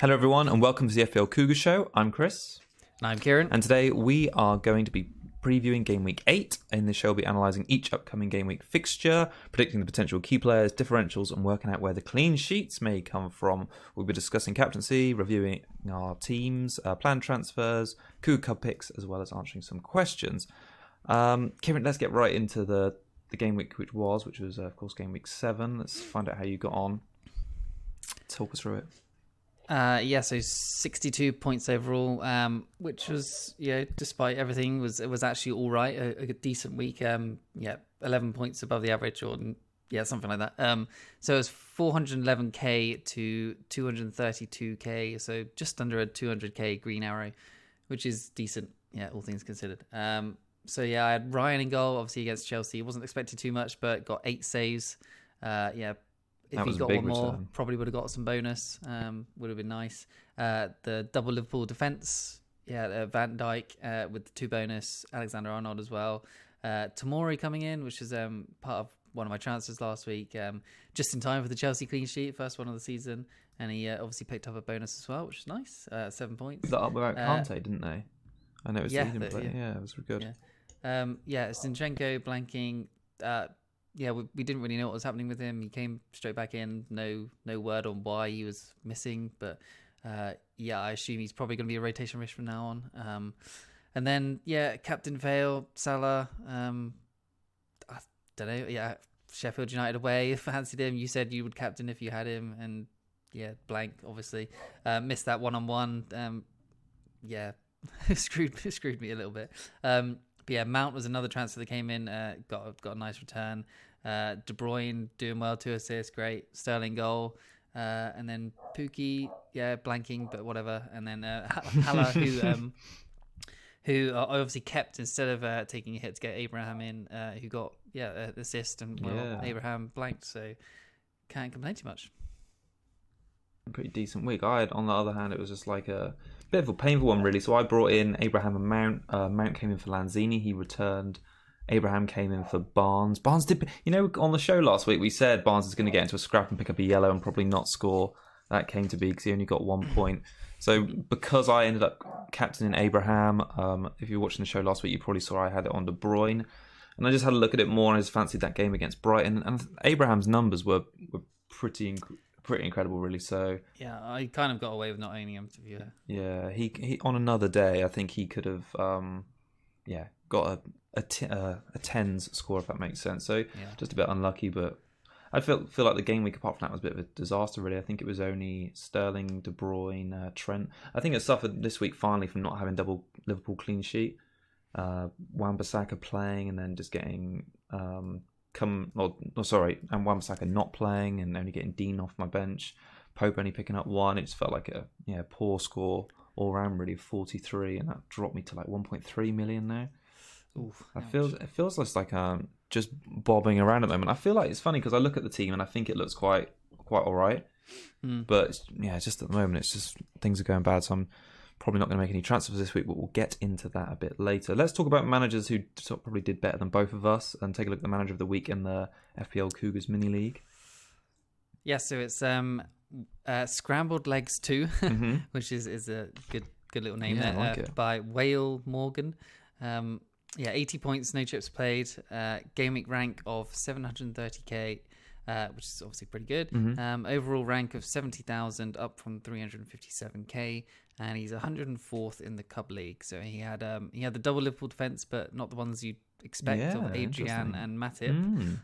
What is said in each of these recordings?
Hello everyone and welcome to the FPL Cougars show. I'm Chris. And I'm Kieran. And today we are going to be previewing Gameweek 8. In this show we'll be analysing each upcoming Gameweek fixture, predicting the potential key players, differentials and working out where the clean sheets may come from. We'll be discussing captaincy, reviewing our teams, planned transfers, Cougar Cup picks, as well as answering some questions. Kieran, let's get right into the game week which was of course Gameweek 7. Let's find out how you got on. Talk us through it. So 62 points overall, which was, despite everything, it was actually all right. A decent week. 11 points above the average, or something like that. So it was 411k to 232k, so just under a 200k green arrow, which is decent. Yeah, all things considered. I had Ryan in goal, obviously against Chelsea. Wasn't expecting too much, but got 8 saves. If he got one more, probably would have got some bonus. Would have been nice. The double Liverpool defence, Van Dijk with the 2 bonus, Alexander-Arnold as well. Tomori coming in, which is part of one of my transfers last week, just in time for the Chelsea clean sheet, first one of the season. And he obviously picked up a bonus as well, which is nice. 7 points. That up without Kante, didn't they? I know it was it was good. Zinchenko blanking. We didn't really know what was happening with him. He came straight back in. No word on why he was missing, but I assume he's probably going to be a rotation risk from now on. And then captain fail, Salah. I don't know. Yeah, Sheffield United away. Fancied him. You said you would captain if you had him, and blank. Obviously, missed that 1-on-1. Screwed me a little bit. But Mount was another transfer that came in, got a nice return. De Bruyne doing well, 2 assists, great. Sterling goal. And then Pookie, blanking, but whatever. And then Haller, who I obviously kept instead of taking a hit to get Abraham in, who got an assist, and Abraham blanked, so can't complain too much. Pretty decent week. On the other hand, it was just like a bit of a painful one, really. So I brought in Abraham and Mount. Mount came in for Lanzini. He returned. Abraham came in for Barnes. Barnes did, on the show last week, we said Barnes is going to get into a scrap and pick up a yellow and probably not score. That came to be because he only got 1 point. So because I ended up captaining Abraham, if you were watching the show last week, you probably saw I had it on De Bruyne. And I just had a look at it more and I just fancied that game against Brighton. And Abraham's numbers were pretty incredible, really. So I kind of got away with not owning him, to be fair. Yeah, he on another day, I think he could have got a tens score, if that makes sense. So just a bit unlucky, but I feel like the game week apart from that was a bit of a disaster, really. I think it was only Sterling, De Bruyne, Trent. I think it suffered this week finally from not having double Liverpool clean sheet. Wan-Bissaka playing and then just getting and Wan-Bissaka not playing and only getting Dean off my bench. Pope only picking up 1. It just felt like a poor score all round, really, 43, and that dropped me to like 1.3 million now. Oof, it feels like just bobbing around at the moment. I feel like it's funny because I look at the team and I think it looks quite all right, but it's just at the moment it's just things are going bad. So I'm probably not going to make any transfers this week, but we'll get into that a bit later. Let's talk about managers who probably did better than both of us and take a look at the manager of the week in the FPL Cougars mini league. Yeah, so it's Scrambled Legs 2, which is a good little name there, like by Whale Morgan. 80 points, no chips played. Game week rank of 730k, which is obviously pretty good. Overall rank of 70,000, up from 357k, and he's 104th in the Cub League. So he had the double Liverpool defense, but not the ones you'd expect of Adrian and Matip.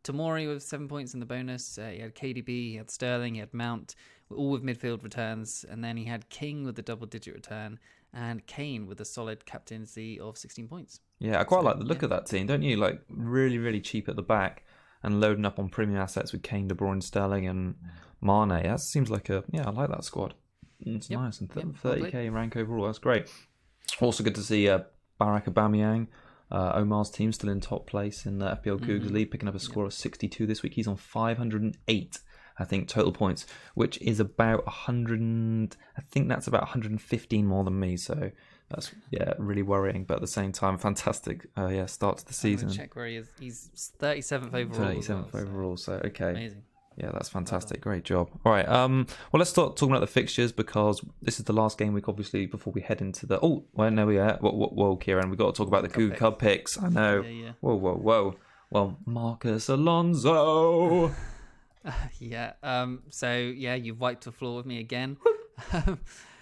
Tomori with 7 points in the bonus. He had KDB, he had Sterling, he had Mount, all with midfield returns, and then he had King with the double-digit return, and Kane with a solid captaincy of 16 points. Yeah, I quite like the look of that team, don't you? Like really, really cheap at the back and loading up on premium assets with Kane, De Bruyne, Sterling, and Mane. That seems like I like that squad. It's nice, and 30k rank overall. That's great. Also good to see Barack Aubameyang, Omar's team, still in top place in the FPL Cougars League, picking up a score of 62 this week. He's on 508. I think total points, which is about 100. I think that's about 115 more than me. So that's really worrying. But at the same time, fantastic. Start to the season. Check where he is. He's 37th overall. 37th overall. So okay. Amazing. Yeah, that's fantastic. Great job. All right. Well, let's start talking about the fixtures because this is the last game week, obviously, before we head into the. Oh, well, no, we are. Whoa, Kieran, we got to talk about the Cougar Cup picks. I know. Yeah. Whoa. Well, Marcus Alonso. So you've wiped the floor with me again.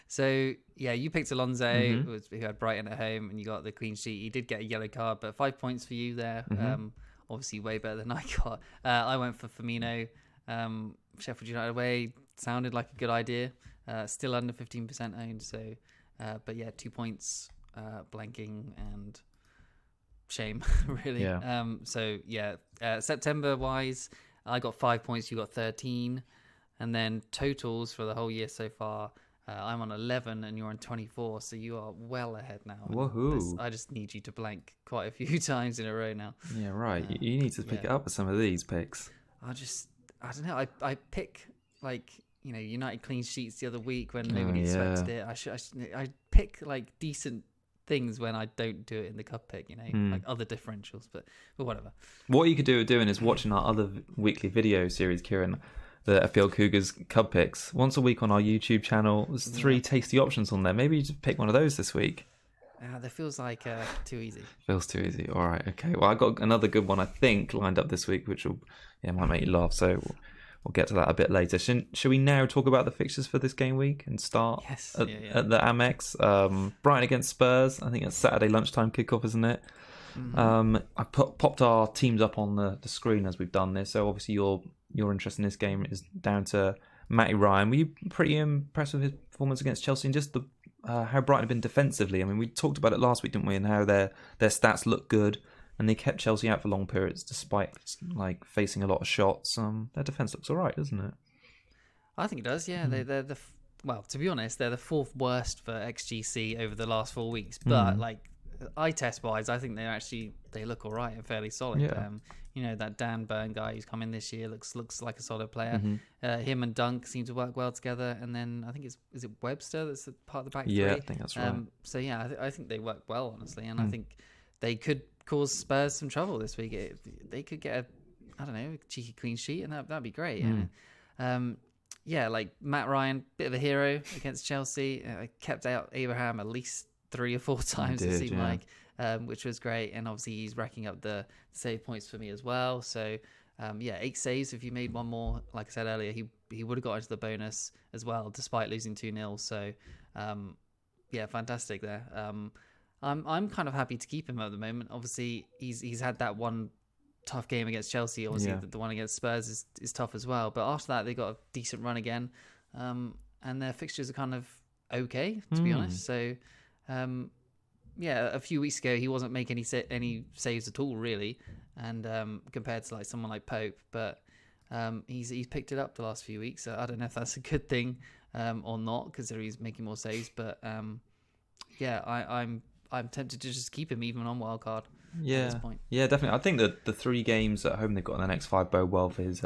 So you picked Alonso, who had Brighton at home, and you got the clean sheet. He did get a yellow card, but 5 points for you there. Obviously way better than I got. I went for Firmino. Sheffield United away sounded like a good idea. Still under 15% owned. So, but 2 points, blanking and shame, really. Yeah. September wise, I got 5 points. You got 13, and then totals for the whole year so far. I'm on 11 and you're on 24, so you are well ahead now. Woohoo! I just need you to blank quite a few times in a row now. Yeah, right. You need to pick it up with some of these picks. I don't know. I pick United clean sheets the other week when nobody expected it. I pick like decent things when I don't do it in the cup pick, like other differentials, but whatever. What you could do with doing is watching our other weekly video series, Kieran. The FPL Cougars Cub picks once a week on our YouTube channel. There's 3 tasty options on there. Maybe you just pick one of those this week. That feels like too easy. Feels too easy. All right, okay. Well, I got another good one I think lined up this week, which might make you laugh. So we'll get to that a bit later. Should we now talk about the fixtures for this game week and start at the Amex? Brighton against Spurs. I think it's Saturday lunchtime kickoff, isn't it? I popped our teams up on the screen as we've done this. So obviously your interest in this game is down to Matty Ryan. Were you pretty impressed with his performance against Chelsea and just how Brighton have been defensively? I mean, we talked about it last week, didn't we? And how their stats look good, and they kept Chelsea out for long periods despite like facing a lot of shots. Their defense looks all right, doesn't it? I think it does. Yeah, they're to be honest, they're the 4th worst for XGC over the last 4 weeks. But eye test wise, I think they look all right and fairly solid. That Dan Burn guy who's come in this year looks like a solid player. Him and Dunk seem to work well together, and then I think is it Webster that's a part of the back three? Yeah, I think that's right. I think they work well, honestly, and I think they could cause Spurs some trouble this week. They could get a cheeky clean sheet, and that'd be great. Like Matt Ryan, bit of a hero against Chelsea. Kept out Abraham at least 3 or 4 times, it seemed like, which was great. And obviously he's racking up the save points for me as well. So 8 saves. If you made one more, like I said earlier, he would have got into the bonus as well, despite losing 2-0. So fantastic there. I'm kind of happy to keep him at the moment. Obviously he's had that one tough game against Chelsea. Obviously the one against Spurs is tough as well. But after that they got a decent run again, and their fixtures are kind of okay, to be honest. So a few weeks ago he wasn't making any saves at all, really, and compared to like someone like Pope, but he's picked it up the last few weeks. So I don't know if that's a good thing or not, considering he's making more saves. But I'm tempted to just keep him even on wildcard. At this point. Yeah, definitely. I think that the 3 games at home they've got in the next 5 bode well for his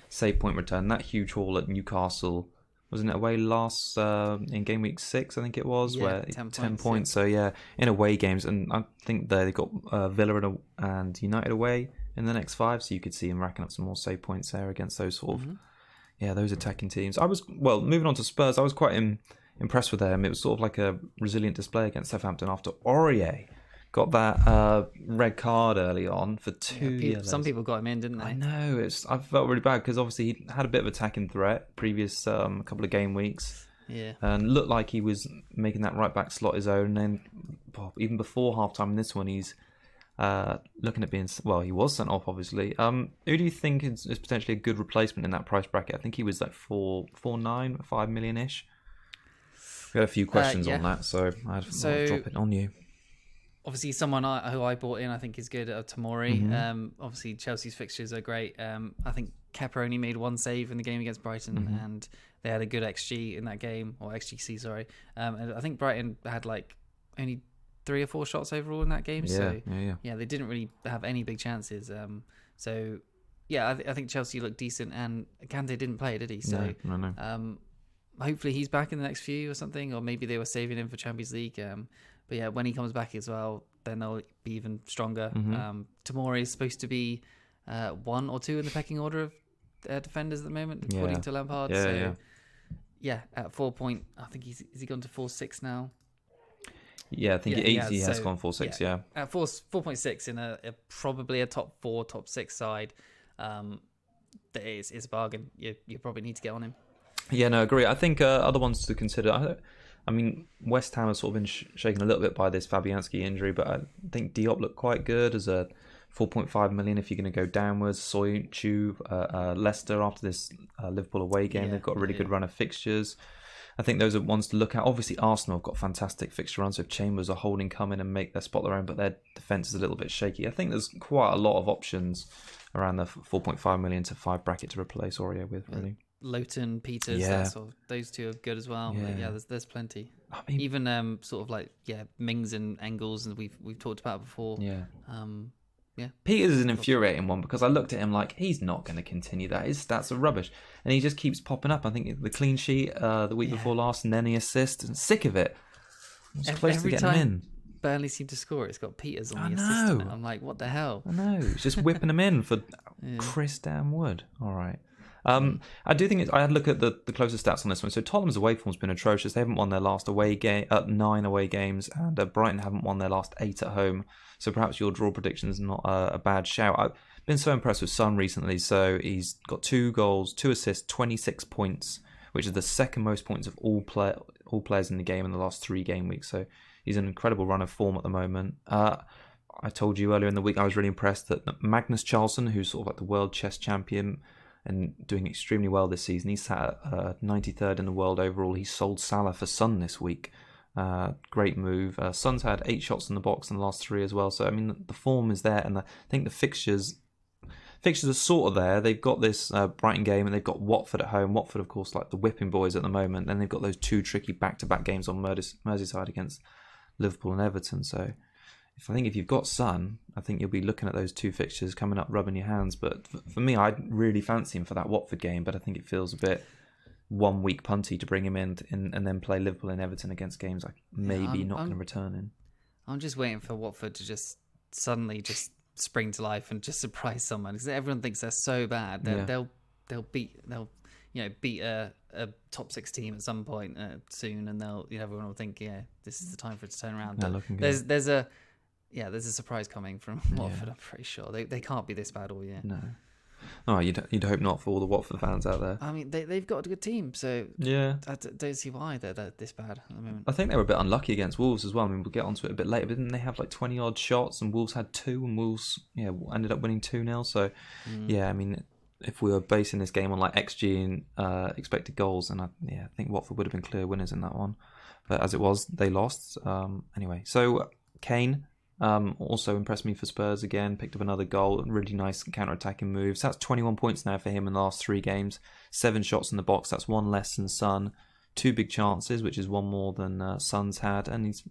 save point return. That huge haul at Newcastle. Wasn't it away last in game week 6, I think it was, where 10 points. So in away games, and I think they got Villa and United away in the next 5, so you could see him racking up some more save points there against those sort of those attacking teams. Moving on to Spurs, I was quite impressed with them. It was sort of like a resilient display against Southampton after Aurier got that red card early on for 2 years. Some people got him in, didn't they? I know. I felt really bad because obviously he had a bit of attacking threat previous couple of game weeks. Yeah. And looked like he was making that right back slot his own. And then even before halftime in this one, he's looking at being... Well, he was sent off, obviously. Who do you think is potentially a good replacement in that price bracket? I think he was like 4.9, 5 million-ish. We had a few questions on that, so I'll drop it on you. Obviously, someone who I bought in, I think, is good. Tomori. Obviously, Chelsea's fixtures are great. I think Kepa only made 1 save in the game against Brighton, and they had a good XG in that game, or XGC, sorry. And I think Brighton had like only 3 or 4 shots overall in that game. Yeah, they didn't really have any big chances. I think Chelsea looked decent, and Kante didn't play, did he? So, no. Hopefully he's back in the next few or something, or maybe they were saving him for Champions League. But when he comes back as well, then they'll be even stronger. Tomori is supposed to be 1 or 2 in the pecking order of defenders at the moment, according to Lampard. At 4 point, I think is he gone to 4.6 now? Yeah, I think he has gone 4.6. Yeah, at 4.6 in a probably a top 4, top 6 side. That is a bargain. You probably need to get on him. Yeah, no, agree. I think other ones to consider. I mean, West Ham have sort of been shaken a little bit by this Fabianski injury, but I think Diop looked quite good as a 4.5 million if you're going to go downwards. Soyuncu, Leicester after this Liverpool away game, they've got a really good run of fixtures. I think those are ones to look at. Obviously, Arsenal have got fantastic fixture runs. So if Chambers or Holding come in and make their spot their own, but their defence is a little bit shaky. I think there's quite a lot of options around the 4.5 million to 5 bracket to replace Aurier with, really. Lowton, Peters, those two are good as well. Yeah, there's plenty. I mean, even sort of like Mings and Engels, and we've talked about before. Peters is an infuriating one because I looked at him like he's not going to continue that. His stats are rubbish, and he just keeps popping up. I think the clean sheet the week before last, and then he assists. And sick of it. I was close to getting him in. Burnley seem to score. It's got Peters on the assist on it. I'm like, what the hell? I know. He's just whipping him in for Chris damn Wood. All right. I do think I had a look at the closest stats on this one. So Tottenham's away form's been atrocious. They haven't won their last 9 away games, and Brighton haven't won their last 8 at home. So perhaps your draw prediction is not a bad shout. I've been so impressed with Son recently. So he's got 2 goals, 2 assists, 26 points, which is the second most points of all players in the game in the last 3 game weeks. So he's an incredible run of form at the moment. I told you earlier in the week I was really impressed that Magnus Carlsen, who's sort of like the world chess champion and doing extremely well this season, he's sat at 93rd in the world overall. He sold Salah for Son this week. Great move. Son's had 8 shots in the box in the last 3 as well. So I mean, the form is there, and I think the fixtures are sort of there. They've got this Brighton game, and they've got Watford at home. Watford, of course, like the whipping boys at the moment. Then they've got those 2 tricky back-to-back games on Merseyside against Liverpool and Everton. So I think if you've got Son, I think you'll be looking at those 2 fixtures coming up, rubbing your hands. But for me, I'd really fancy him for that Watford game, but I think it feels a bit 1 week punty to bring him in and then play Liverpool and Everton against games like maybe not going to return in. I'm just waiting for Watford to just suddenly just spring to life and just surprise someone, because everyone thinks they're so bad. They'll beat a top 6 team at some point soon, and everyone will think this is the time for it to turn around. There's a surprise coming from Watford. I'm pretty sure they can't be this bad all year. No. Oh, you'd hope not for all the Watford fans out there. I mean, they've got a good team, so I don't see why they're this bad at the moment. I think they were a bit unlucky against Wolves as well. I mean, we'll get onto it a bit later, but didn't they have like 20 odd shots, and Wolves had 2, and Wolves ended up winning 2-0. So I mean, if we were basing this game on like XG and expected goals, and I think Watford would have been clear winners in that one. But as it was, they lost. Anyway, so Kane. Also impressed me for Spurs again, picked up another goal, really nice counter-attacking moves. That's 21 points now for him in the last 3 games, 7 shots in the box, that's 1 less than Son, 2 big chances, which is 1 more than Son's had, and he's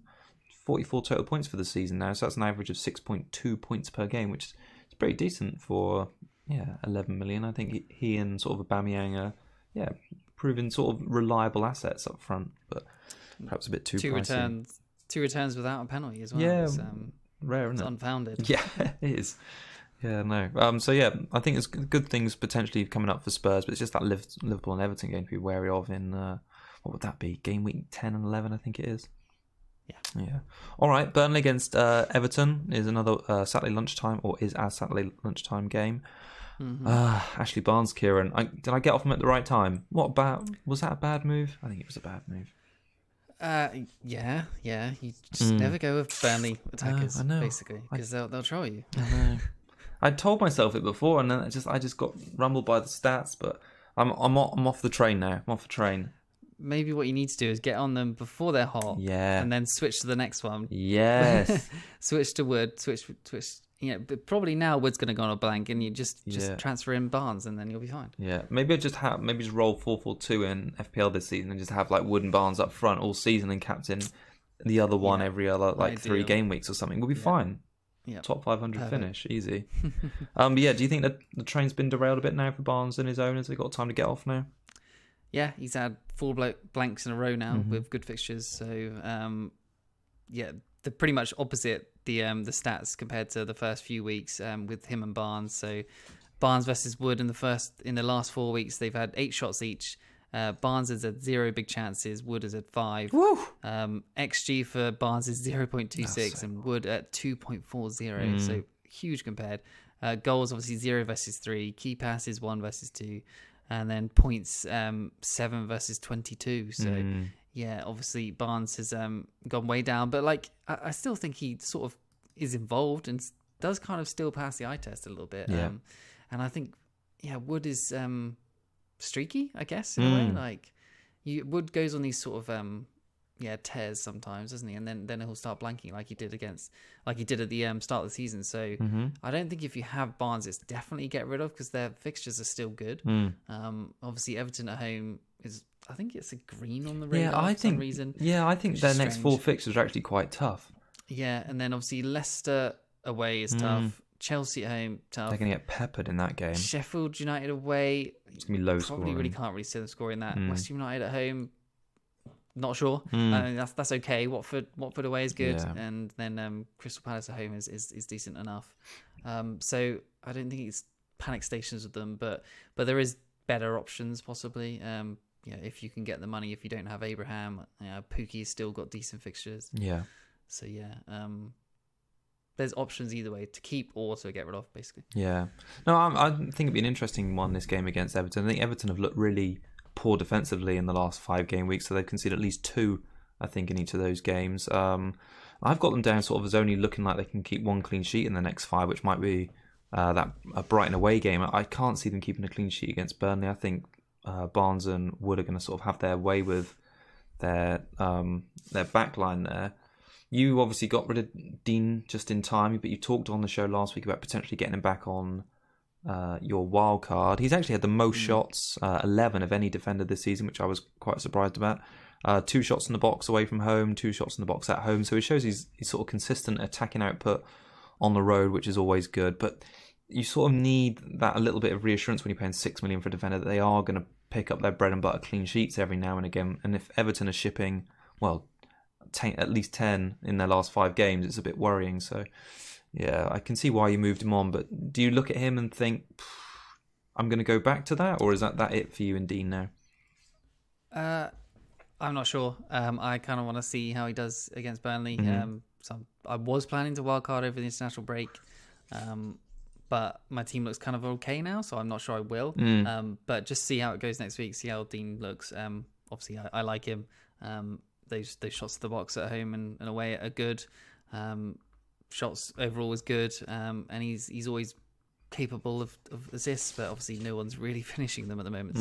44 total points for the season now, so that's an average of 6.2 points per game, which is pretty decent for 11 million. I think he and sort of Aubameyang are proven sort of reliable assets up front, but perhaps a bit too pricey. 2 returns without a penalty as well. Yeah, it's, rare, isn't it's it? unfounded. Yeah, it is. Yeah, no. I think there's good things potentially coming up for Spurs, but it's just that Liverpool and Everton game to be wary of in, what would that be? Game week 10 and 11, I think it is. Yeah. All right, Burnley against Everton is another Saturday lunchtime, or is a Saturday lunchtime game. Mm-hmm. Ashley Barnes, Kieran. Did I get off him at the right time? Was that a bad move? I think it was a bad move. You just never go with Burnley attackers, basically, because they'll troll you. I know. I told myself it before, and then I just got rumbled by the stats. But I'm off the train now. I'm off the train. Maybe what you need to do is get on them before they're hot, and then switch to the next one. Yes, switch to Wood. Switch. But probably now Wood's going to go on a blank, and you just transfer in Barnes, and then you'll be fine. Yeah, maybe just roll 4-4-2 in FPL this season, and just have like Wood and Barnes up front all season, and captain the other one every other 3 game weeks or something. We'll be fine. Yeah, top 500 finish, easy. Do you think that the train's been derailed a bit now for Barnes and his owners? They got time to get off now. Yeah, he's had 4 blanks in a row now with good fixtures. So, they're pretty much opposite the stats compared to the first few weeks with him and Barnes. So, Barnes versus Wood in the last 4 weeks, they've had 8 shots each. Barnes has had 0 big chances. Wood has had 5. Woo! XG for Barnes is 0.26 and Wood at 2.40. So huge compared. Goals obviously 0 versus 3. Key passes 1 versus 2, and then points 7 versus 22. So yeah, obviously Barnes has gone way down, but like I still think he sort of is involved and does kind of still pass the eye test a little bit. Yeah. And I think Wood is streaky, I guess, in a way. Like Wood goes on these sort of tears sometimes, doesn't he? And then he'll start blanking like he did at the start of the season. So I don't think if you have Barnes, it's definitely get rid of, because their fixtures are still good. Obviously Everton at home is, I think it's a green on the radar for some reason. Yeah, I think their next 4 fixtures are actually quite tough. Yeah, and then obviously Leicester away is tough. Chelsea at home, tough. They're going to get peppered in that game. Sheffield United away, it's going to be low scoring. Probably really can't see them scoring that. West Ham United at home, not sure. That's okay. Watford away is good, and then Crystal Palace at home is decent enough. So I don't think it's panic stations with them, but there is better options possibly. If you can get the money, if you don't have Abraham, Pookie's still got decent fixtures. Yeah. So there's options either way, to keep or to get rid of, basically. Yeah. No, I think it'd be an interesting one, this game against Everton. I think Everton have looked really poor defensively in the last 5 game weeks, so they've conceded at least 2, I think, in each of those games. I've got them down sort of as only looking like they can keep 1 clean sheet in the next 5, which might be a Brighton away game. I can't see them keeping a clean sheet against Burnley. I think Barnes and Wood are going to sort of have their way with their backline there. You obviously got rid of Dean just in time, but you talked on the show last week about potentially getting him back on your wild card. He's actually had the most shots, 11 of any defender this season, which I was quite surprised about. 2 shots in the box away from home, 2 shots in the box at home. So it shows he's sort of consistent attacking output on the road, which is always good. But you sort of need that a little bit of reassurance when you're paying $6 million for a defender that they are going to pick up their bread and butter clean sheets every now and again. And if Everton are shipping, at least 10 in their last 5 games, it's a bit worrying. So yeah, I can see why you moved him on, but do you look at him and think, I'm going to go back to that, or is that it for you and Dean now? I'm not sure. I kind of want to see how he does against Burnley. So I was planning to wildcard over the international break, but my team looks kind of okay now, so I'm not sure I will. But just see how it goes next week, see how Dean looks. Obviously, I like him. Those shots to the box at home and away are good. Shots overall is good, and he's always capable of assists, but obviously no one's really finishing them at the moment.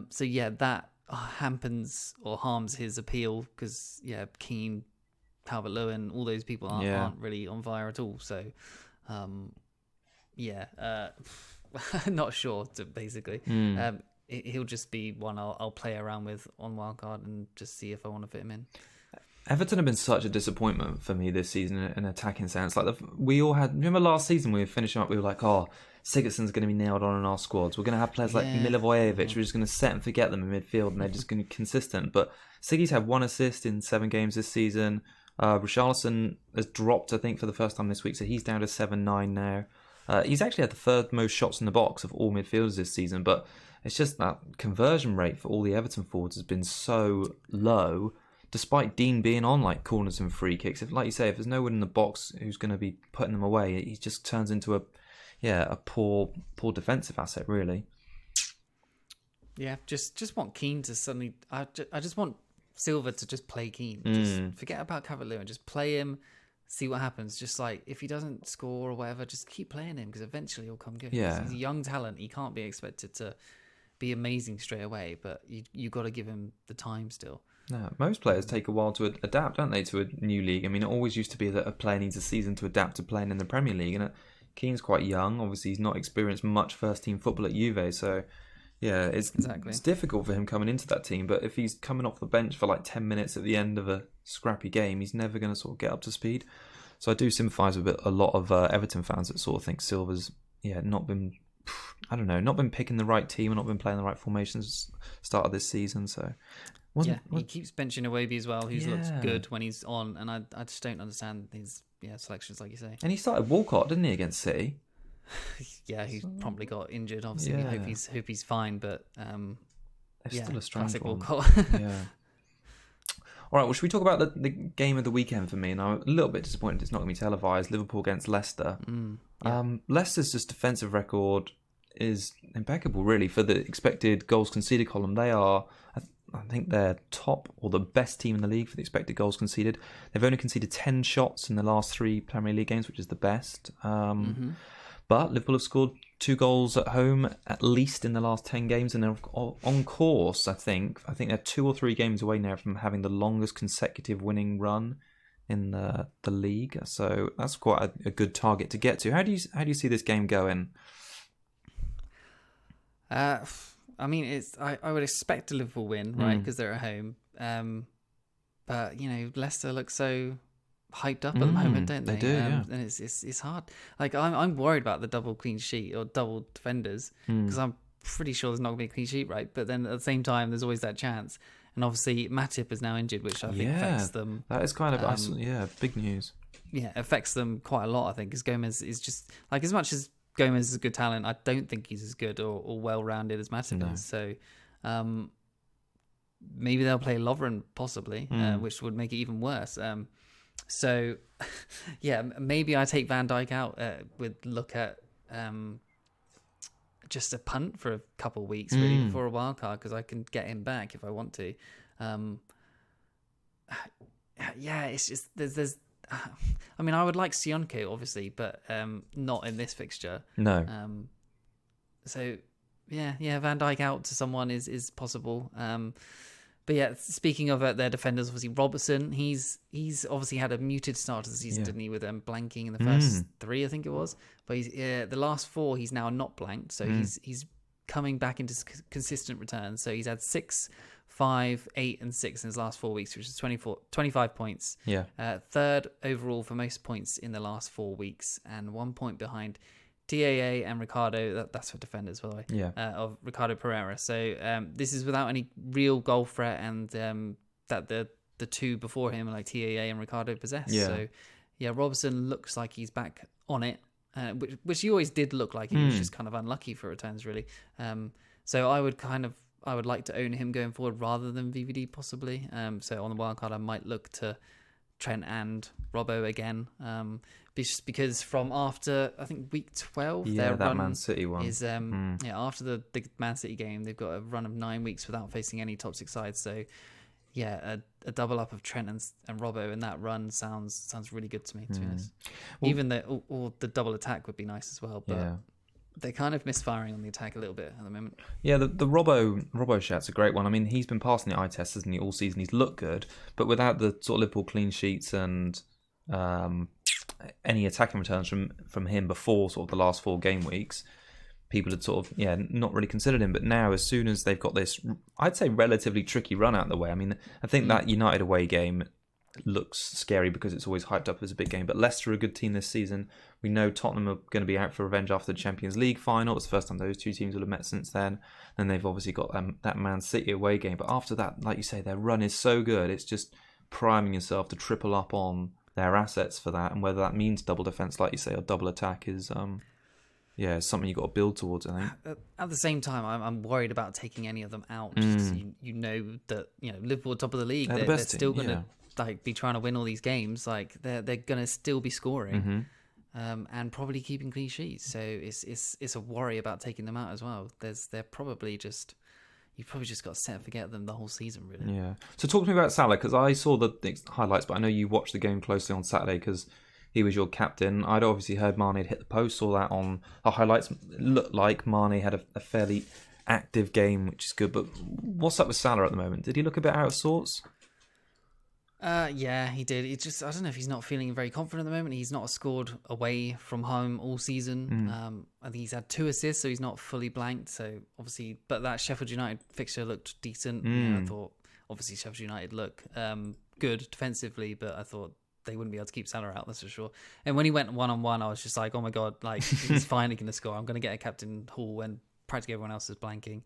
So that hampers or harms his appeal, because Keane, Calvert-Lewin, all those people aren't really on fire at all. So not sure, basically. He'll just be one I'll play around with on wildcard and just see if I want to fit him in. Everton have been such a disappointment for me this season in an attacking sense. Like we all had, remember last season we were finishing up, we were like, Sigurdsson's going to be nailed on in our squads. We're going to have players like Milivojevic. We're just going to set and forget them in midfield, and they're just going to be consistent. But Siggy's had 1 assist in 7 games this season. Richarlison has dropped, I think, for the first time this week, so he's down to 7-9 now. He's actually had the 3rd most shots in the box of all midfielders this season, but it's just that conversion rate for all the Everton forwards has been so low, despite Dean being on like corners and free kicks. If, like you say, if there's no one in the box who's going to be putting them away, he just turns into a poor defensive asset, really. Yeah, just want Keane to suddenly. I just want Silva to just play Keane. Just forget about Calvert-Lewin. Just play him. See what happens. Just like if he doesn't score or whatever, just keep playing him, because eventually he'll come good. Yeah. He's a young talent. He can't be expected to be amazing straight away, but you got to give him the time still. No, most players take a while to adapt, don't they, to a new league? I mean, it always used to be that a player needs a season to adapt to playing in the Premier League, and Keane's quite young. Obviously, he's not experienced much first-team football at Juve, so yeah, it's difficult for him coming into that team. But if he's coming off the bench for like 10 minutes at the end of a scrappy game, he's never going to sort of get up to speed. So I do sympathise with a lot of Everton fans that sort of think Silva's not been picking the right team and not been playing the right formations start of this season. So he keeps benching Iwobi as well, who's looked good when he's on, and I just don't understand his selections, like you say. And he started Walcott, didn't he, against City? he promptly got injured. Obviously, we hope he's fine, but It's still a strange classic one. Walcott. Yeah. All right, well, should we talk about the game of the weekend for me? And I'm a little bit disappointed it's not going to be televised. Liverpool against Leicester. Leicester's just defensive record is impeccable, really, for the expected goals conceded column. They are, I think they're top or the best team in the league for the expected goals conceded. They've only conceded 10 shots in the last 3 Premier League games, which is the best. But Liverpool have scored 2 goals at home at least in the last 10 games, and they're on course, I think. I think they're 2 or 3 games away now from having the longest consecutive winning run in the league. So that's quite a good target to get to. How do you see this game going? I mean, I would expect a Liverpool win, right? Because they're at home. But Leicester look so hyped up at the moment, don't they? They do, yeah. And it's hard. Like I'm worried about the double clean sheet or double defenders because I'm pretty sure there's not going to be a clean sheet, right? But then at the same time, there's always that chance. And obviously, Matip is now injured, which I think affects them. That is kind of big news. Yeah, affects them quite a lot. I think because Gomez is just like, as much as Gomez is a good talent, I don't think he's as good or well-rounded as Matip is. So maybe they'll play Lovren possibly, which would make it even worse. So, maybe I take Van Dijk out with look at just a punt for a couple of weeks, really, before a wild card, because I can get him back if I want to. It's just there's. I mean, I would like Sionko, obviously, but not in this fixture. No. So, Van Dijk out to someone is possible. But yeah, speaking of their defenders, obviously Robertson, he's obviously had a muted start to the season, didn't he, with blanking in the first 3, I think it was. But he's the last 4, he's now not blanked, so he's coming back into consistent returns. So he's had 6, 5, 8, and 6 in his last 4 weeks, which is 25 points. Yeah. Third overall for most points in the last 4 weeks, and 1 point behind TAA and Ricardo, that's for defenders, by the way, of Ricardo Pereira. So this is without any real goal threat, and that the 2 before him, like TAA and Ricardo, possess. Yeah. So, Robertson looks like he's back on it, which he always did look like. He was just kind of unlucky for returns, really. So I would like to own him going forward rather than VVD, possibly. So on the wildcard, I might look to Trent and Robbo again. Just because from after, I think, week 12, their that run Man City one is after the Man City game, they've got a run of 9 weeks without facing any top 6 sides. So a double up of Trent and Robbo in that run sounds really good to me, to be honest. Well, even the double attack would be nice as well, but they're kind of misfiring on the attack a little bit at the moment. Yeah, the Robbo shout's a great one. I mean, he's been passing the eye test, hasn't he, all season? He's looked good, but without the sort of Liverpool clean sheets and any attacking returns from him before sort of the last 4 game weeks, people had sort of not really considered him. But now, as soon as they've got this, I'd say, relatively tricky run out of the way. I mean, I think that United away game looks scary because it's always hyped up as a big game. But Leicester are a good team this season. We know Tottenham are going to be out for revenge after the Champions League final. It's the first time those 2 teams will have met since then. And they've obviously got that Man City away game. But after that, like you say, their run is so good. It's just priming yourself to triple up on their assets for that. And whether that means double defence, like you say, or double attack is something you've got to build towards, I think. At the same time, I'm worried about taking any of them out. Just you know that Liverpool are top of the league. They're still going to be trying to win all these games. Like they're going to still be scoring, and probably keeping clean sheets. So it's a worry about taking them out as well. They're probably just. You've probably just got to set and forget them the whole season, really. Yeah. So talk to me about Salah, because I saw the highlights, but I know you watched the game closely on Saturday because he was your captain. I'd obviously heard Mane had hit the post, saw that on the highlights. It looked like Mane had a fairly active game, which is good. But what's up with Salah at the moment? Did he look a bit out of sorts? Yeah, he did. I don't know if he's not feeling very confident at the moment. He's not scored away from home all season. I think he's had 2 assists, so he's not fully blanked. So obviously, but that Sheffield United fixture looked decent. I thought obviously Sheffield United look good defensively, but I thought they wouldn't be able to keep Salah out, that's for sure. And when he went 1-on-1, I was just like, oh my god, like he's finally going to score. I'm going to get a Captain Hall when practically everyone else is blanking,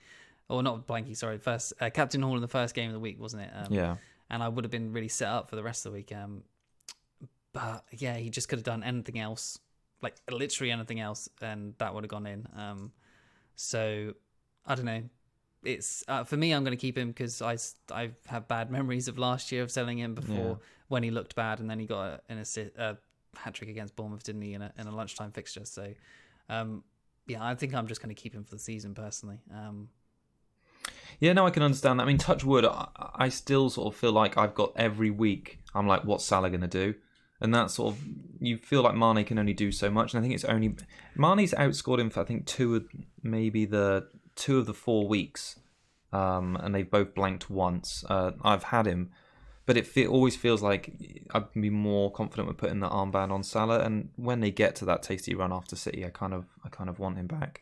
or not blanking. Sorry, first Captain Hall in the first game of the week, wasn't it? And I would have been really set up for the rest of the week. But yeah, he just could have done anything else like literally anything else, and that would have gone in. So I don't know. It's for me, I'm going to keep him because I have bad memories of last year of selling him before when he looked bad, and then he got a hat trick against Bournemouth, didn't he, in a lunchtime fixture? So I think I'm just going to keep him for the season personally. Yeah, no, I can understand that. I mean, touch wood, I still sort of feel like I've got every week, I'm like, what's Salah going to do? And that sort of, you feel like Mane can only do so much. And I think it's only, Mane's outscored him for, I think, two of the 4 weeks. And they've both blanked once. I've had him, but it always feels like I'd be more confident with putting the armband on Salah. And when they get to that tasty run after City, I kind of want him back.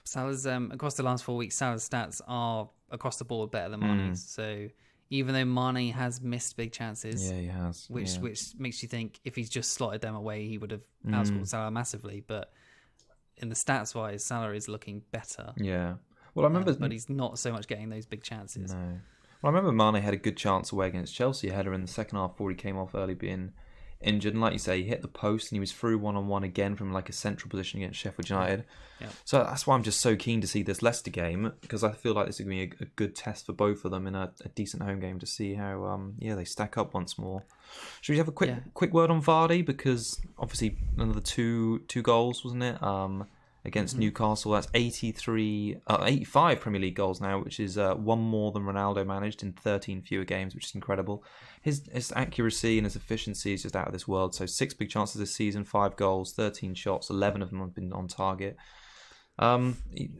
Salah's across the last 4 weeks, Salah's stats are across the board better than Mane's. So even though Mane has missed big chances, he has, which makes you think if he's just slotted them away, he would have outscored Salah massively. But in the stats wise, Salah is looking better. Yeah. Well, I remember, but he's not so much getting those big chances. No. Well, I remember Mane had a good chance away against Chelsea, a header in the second half before he came off early being injured. And like you say, he hit the post and he was through one-on-one again from like a central position against Sheffield United. Yeah. So that's why I'm just so keen to see this Leicester game, because I feel like this is going to be a good test for both of them in a decent home game to see how they stack up once more. Should we have a quick word on Vardy? Because obviously another two goals, wasn't it? Against Newcastle. That's 85 Premier League goals now, which is one more than Ronaldo managed in 13 fewer games, which is incredible. His accuracy and his efficiency is just out of this world. So 6 big chances this season, 5 goals, 13 shots, 11 of them have been on target.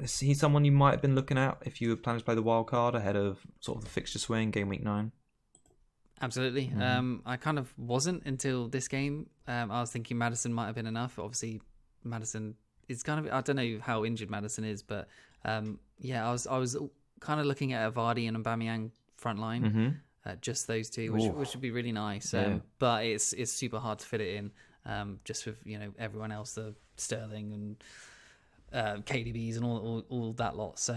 He's someone you might have been looking at if you were planning to play the wild card ahead of sort of the fixture swing, game week 9. Absolutely. I kind of wasn't until this game. I was thinking Maddison might have been enough. Obviously, Maddison... It's kind of, I don't know how injured Maddison is, but I was kind of looking at a Vardy and Aubameyang front line, just those two, which would be really nice. But it's super hard to fit it in, just with everyone else, the Sterling and KDBs and all that lot. So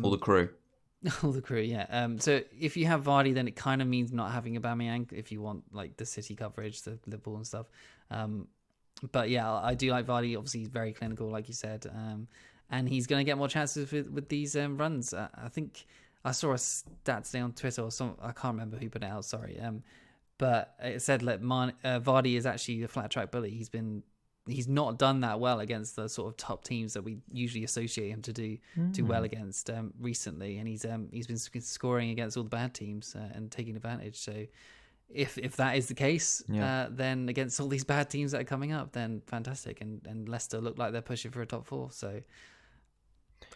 all the crew. All the crew, yeah. So if you have Vardy, then it kind of means not having Aubameyang if you want like the City coverage, the Liverpool and stuff. But yeah, I do like Vardy. Obviously, he's very clinical, like you said, and he's going to get more chances with these runs. I think I saw a stat today on Twitter, or I can't remember who put it out. Sorry, but it said that Vardy is actually a flat track bully. He's not done that well against the sort of top teams that we usually associate him to do well against recently, and he's been scoring against all the bad teams and taking advantage. So. If that is the case, then against all these bad teams that are coming up, then fantastic. And Leicester look like they're pushing for a top 4, so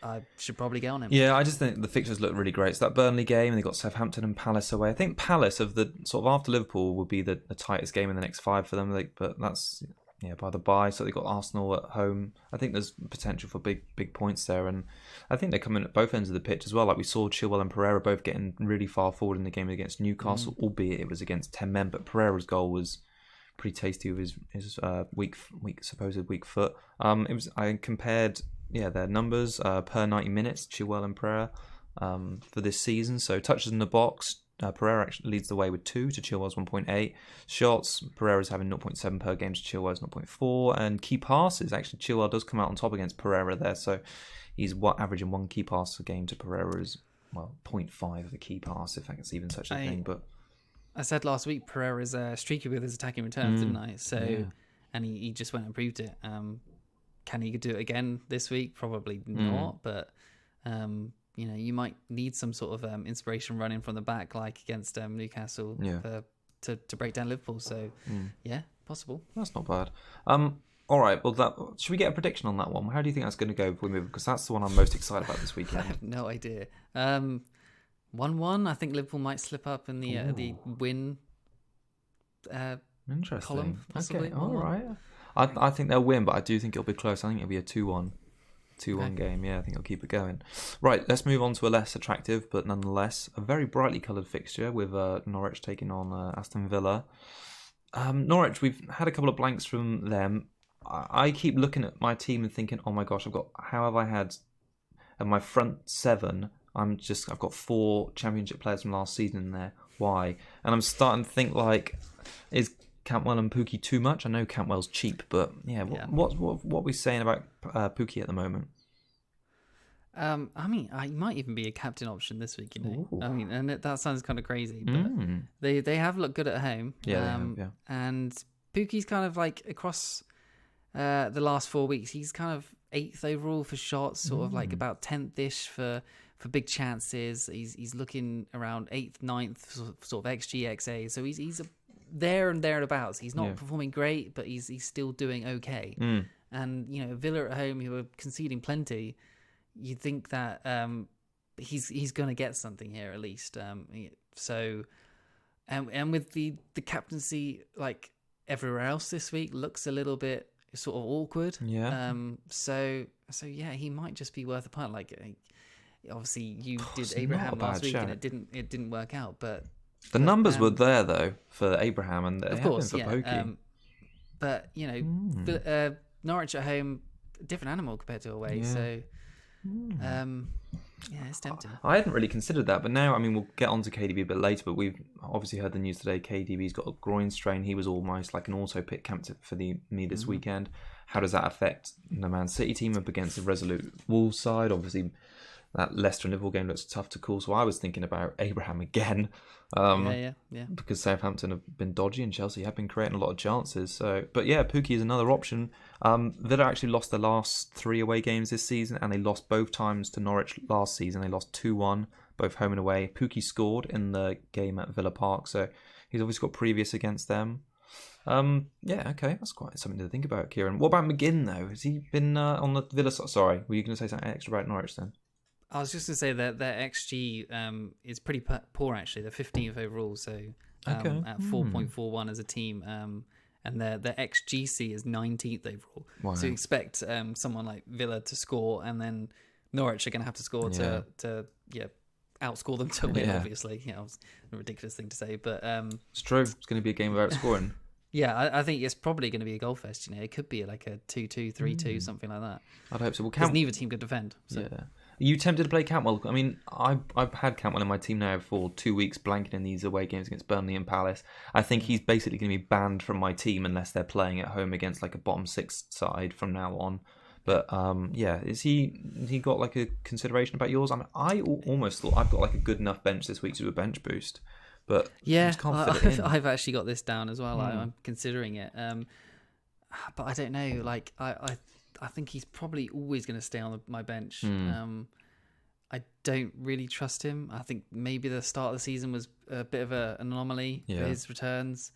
I should probably get on him. Yeah, I just think the fixtures look really great. So that Burnley game, and they've got Southampton and Palace away. I think Palace, of the sort of after Liverpool, will be the tightest game in the next 5 for them. But that's by the bye. So they've got Arsenal at home. I think there's potential for big points there, and I think they're coming at both ends of the pitch as well. Like we saw Chilwell and Pereira both getting really far forward in the game against Newcastle, albeit it was against 10 men. But Pereira's goal was pretty tasty with his supposed weak foot. I compared their numbers per 90 minutes, Chilwell and Pereira for this season. So touches in the box. Pereira actually leads the way with 2 to Chilwell's 1.8. Shots, Pereira's having 0.7 per game to Chilwell's 0.4. And key passes, actually Chilwell does come out on top against Pereira there. So he's averaging 1 key pass a game to Pereira's 0.5 of a key pass, if that's even such a thing. But I said last week Pereira's streaky with his attacking returns, didn't I? So and he just went and proved it. Can he do it again this week? Probably not, but you might need some sort of inspiration running from the back, like against Newcastle, to break down Liverpool. So, possible. That's not bad. All right, well, should we get a prediction on that one? How do you think that's going to go if we move? Because that's the one I'm most excited about this weekend. I have no idea. 1-1. I think Liverpool might slip up in the win Interesting. column, possibly. Okay, all right. I think they'll win, but I do think it'll be close. I think it'll be a 2-1. 2-1 game, I think I'll keep it going. Right, let's move on to a less attractive, but nonetheless, a very brightly coloured fixture with Norwich taking on Aston Villa. Norwich, we've had a couple of blanks from them. I keep looking at my team and thinking, oh my gosh, how have I had, in my front 7, I've got 4 championship players from last season in there. Why? And I'm starting to think is Cantwell and Pookie too much? I know Cantwell's cheap, but what are we saying about Pookie at the moment? I mean, he might even be a captain option this week, you know. Ooh. I mean, and that sounds kind of crazy, but they have looked good at home. Yeah, And Pookie's kind of like across the last 4 weeks, he's kind of 8th overall for shots, sort of like about 10th-ish for big chances. He's looking around 8th, 9th, sort of XG, XA. So he's there and thereabouts. He's not performing great, but he's still doing okay. And, you know, Villa at home, who are conceding plenty, you think that he's going to get something here at least. So, and with the captaincy, like everywhere else this week, looks a little bit sort of awkward. Yeah. So yeah, he might just be worth a punt. Like, obviously you did Abraham last week, and it didn't work out. But the numbers were there though for Abraham, and they have been for Pokey. But you know, Norwich at home, different animal compared to away. Yeah. So. Yeah, it's tempting. I hadn't really considered that, but now, I mean, we'll get on to KDB a bit later, but we've obviously heard the news today. KDB's got a groin strain. He was almost like an auto-pick captain for me this weekend. How does that affect the Man City team up against the resolute Wolves side? Obviously, that Leicester and Liverpool game looks tough to call, so I was thinking about Abraham again. Yeah. Because Southampton have been dodgy and Chelsea have been creating a lot of chances. So, but yeah, Pookie is another option. Villa actually lost their last 3 away games this season, and they lost both times to Norwich last season. They lost 2-1, both home and away. Pookie scored in the game at Villa Park, so he's obviously got previous against them. Yeah, okay, that's quite something to think about, Kieran. What about McGinn though? Has he been on the Villa? Sorry, were you going to say something extra about Norwich then? I was just going to say that their XG is pretty poor, actually. They're 15th overall, so at 4.41 as a team. And their XGC is 19th overall. Wow. So you expect someone like Villa to score, and then Norwich are going to have to score to outscore them to win, obviously. You know, it's a ridiculous thing to say, but... it's true. It's going to be a game without scoring. Yeah, I think it's probably going to be a goal fest. You know, it could be like a 2-2, 3-2, something like that. I'd hope so. Because neither team could defend. So. Yeah. Are you tempted to play Cantwell? I mean, I've had Cantwell in my team now for 2 weeks, blanking in these away games against Burnley and Palace. I think he's basically going to be banned from my team unless they're playing at home against like a bottom 6 side from now on. But has he got like a consideration about yours? I mean, I almost thought I've got like a good enough bench this week to do a bench boost. But yeah, I've actually got this down as well. I'm considering it, but I don't know. Like I think he's probably always going to stay on my bench. I don't really trust him. I think maybe the start of the season was a bit of an anomaly for his returns.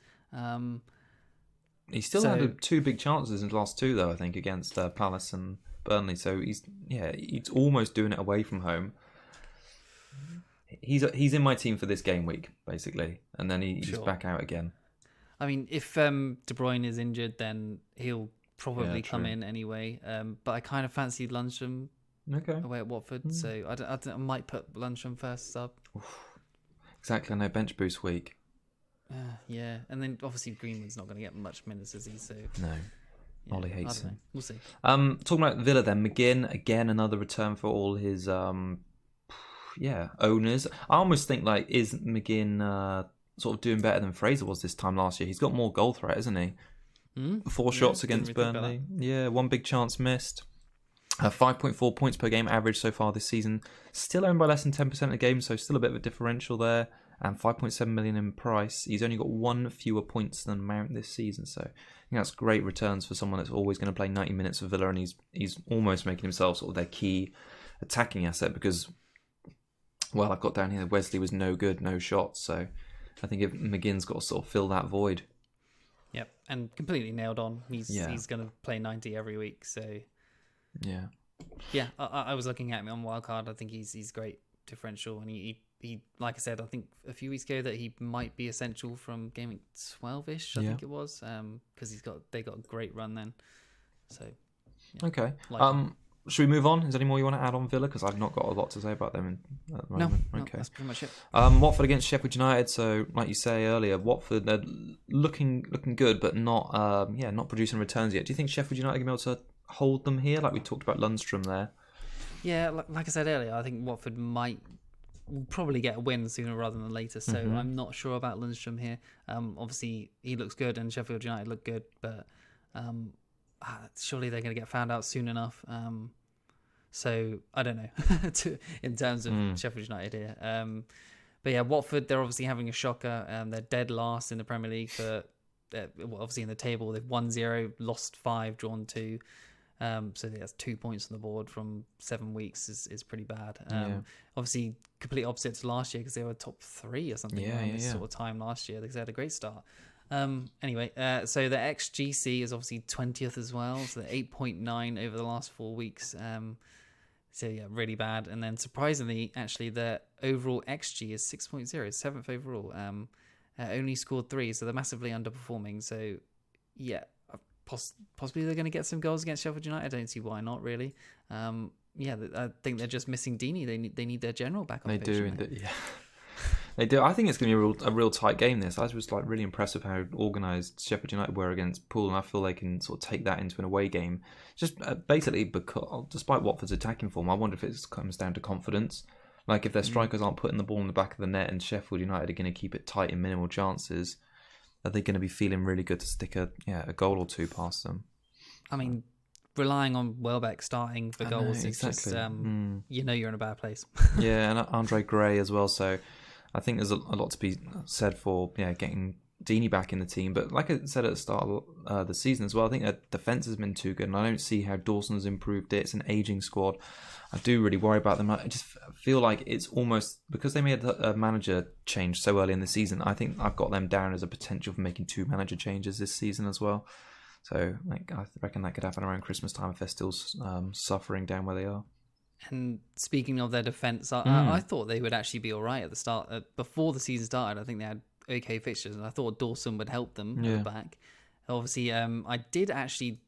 He still had 2 big chances in the last 2, though, I think, against Palace and Burnley. So he's almost doing it away from home. He's in my team for this game week, basically, and then he's back out again. I mean, if De Bruyne is injured, then he'll probably come in anyway. But I kind of fancied Lundstram away at Watford, so I might put Lundstram first sub. Exactly, I know bench boost week. Yeah, and then obviously Greenwood's not going to get much minutes, is he? So no. Yeah, Ollie hates him. We'll see. Talking about Villa then, McGinn, again, another return for all his owners. I almost think, like, is McGinn sort of doing better than Fraser was this time last year? He's got more goal threat, isn't he? 4 shots against Burnley. Yeah, 1 big chance missed. 5.4 points per game average so far this season. Still owned by less than 10% of the game, so still a bit of a differential there. And 5.7 million in price. He's only got 1 fewer points than Mount this season, so I think that's great returns for someone that's always going to play 90 minutes for Villa, and he's almost making himself sort of their key attacking asset because, well, I've got down here Wesley was no good, no shots, so I think if McGinn's got to sort of fill that void. Yep, and completely nailed on. He's going to play 90 every week, so yeah. I was looking at him on Wildcard. I think he's great differential, and he like I said, I think a few weeks ago that he might be essential from Gameweek 12-ish. I think it was because they got a great run then. So okay. Should we move on? Is there any more you want to add on Villa? Because I've not got a lot to say about them at the moment. No, that's pretty much it. Watford against Sheffield United. So, like you say earlier, Watford, they're looking good, but not producing returns yet. Do you think Sheffield United are going to be able to hold them here? Like we talked about Lundstram there. Yeah, like I said earlier, I think Watford might will probably get a win sooner rather than later. So I'm not sure about Lundstrom here. Obviously, he looks good and Sheffield United look good, but surely they're going to get found out soon enough. So I don't know in terms of Sheffield United here. But yeah, Watford, they're obviously having a shocker. They're dead last in the Premier League for obviously in the table. They've 1-0, lost 5, drawn 2. So that's 2 points on the board from 7 weeks is pretty bad. Obviously, complete opposite to last year because they were top 3 or something around this sort of time last year. They had a great start. Anyway, so the XGC is obviously 20th as well. So they're 8.9 over the last 4 weeks. So yeah, really bad. And then surprisingly, actually, their overall XG is 6.0, 7th overall. Only scored 3, so they're massively underperforming. So yeah, possibly they're going to get some goals against Sheffield United. I don't see why not, really. I think they're just missing Deeney. They need their general back on the pitch. They do. I think it's going to be a real tight game. This. I was like really impressed with how organised Sheffield United were against Poole, and I feel they can sort of take that into an away game. Just basically because, despite Watford's attacking form, I wonder if it comes down to confidence. Like if their strikers aren't putting the ball in the back of the net, and Sheffield United are going to keep it tight in minimal chances, are they going to be feeling really good to stick a goal or two past them? I mean, relying on Welbeck starting for goals, it's just you're in a bad place. Yeah, and Andre Gray as well. So I think there's a lot to be said for getting Deeney back in the team. But like I said at the start of the season as well, I think their defence has been too good, and I don't see how Dawson has improved it. It's an ageing squad. I do really worry about them. I just feel like it's almost because they made a manager change so early in the season. I think I've got them down as a potential for making 2 manager changes this season as well. So I reckon that could happen around Christmas time if they're still suffering down where they are. And speaking of their defence, I thought they would actually be all right at the start. Before the season started, I think they had okay fixtures, and I thought Dawson would help them at the back. Obviously, I did actually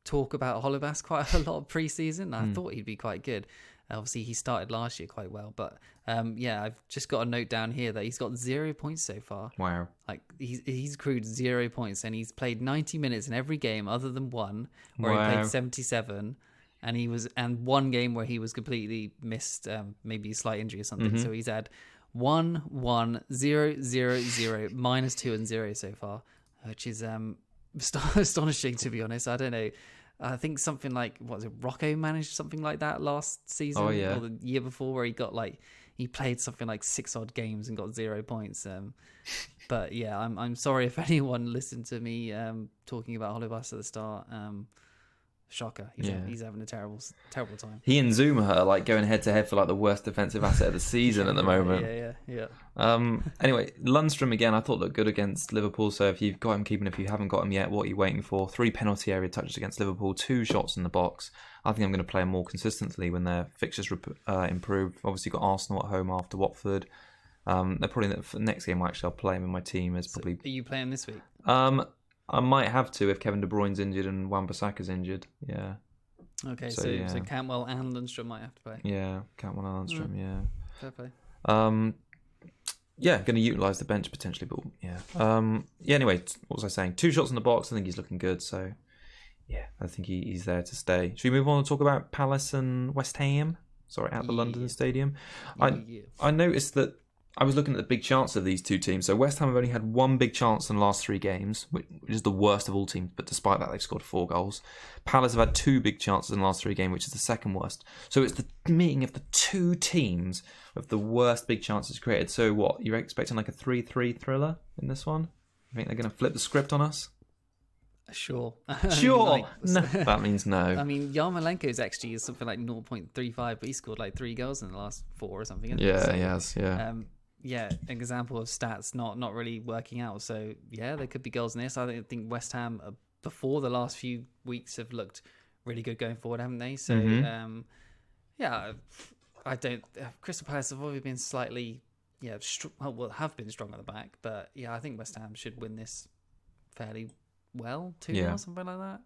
talk about Holobas quite a lot pre-season. I thought he'd be quite good. Obviously, he started last year quite well, but I've just got a note down here that he's got 0 points so far. Wow! Like he's accrued 0 points, and he's played 90 minutes in every game other than one where he played 77. And one game where he was completely missed, maybe a slight injury or something. So he's had 1, 1, 0, 0, 0, -2 and 0 so far, which is astonishing, to be honest. I don't know. I think something like, Rocco managed something like that last season or the year before, where he played something like 6 odd games and got 0 points. But yeah, I'm sorry if anyone listened to me talking about Holobas at the start. Shocker. He's having a terrible time. He and Zuma are going head to head for the worst defensive asset of the season at the moment. Yeah. Anyway, Lundstrom again, I thought looked good against Liverpool. So if you've got him, keep him. If you haven't got him yet, what are you waiting for? 3 penalty area touches against Liverpool, 2 shots in the box. I think I'm going to play him more consistently when their fixtures improve. Obviously, got Arsenal at home after Watford. They're probably the next game. I'll play him in my team. Are you playing this week? I might have to if Kevin De Bruyne's injured and Wan-Bissaka's injured. Yeah. Okay, so Cantwell and Lundstrom might have to play. Yeah, Cantwell and Lundstrom. Yeah. Fair play. Going to utilise the bench potentially, but Anyway, what was I saying? 2 shots in the box. I think he's looking good. So yeah, I think he's there to stay. Should we move on and talk about Palace and West Ham? Sorry, at the London Stadium. I noticed that. I was looking at the big chances of these 2 teams. So West Ham have only had 1 big chance in the last 3 games, which is the worst of all teams. But despite that, they've scored 4 goals. Palace have had 2 big chances in the last 3 games, which is the second worst. So it's the meeting of the 2 teams with the worst big chances created. So what? You're expecting a 3-3 thriller in this one? You think they're going to flip the script on us? Sure. No, that means no. I mean, Yarmolenko's XG is something like 0.35, but he scored 3 goals in the last 4 or something. He has. Example of stats not really working out. So yeah, there could be goals in this. I think West Ham before the last few weeks have looked really good going forward, haven't they? So I don't. Crystal Palace have always been slightly have been strong at the back, but yeah, I think West Ham should win this fairly well, 2-0 something like that.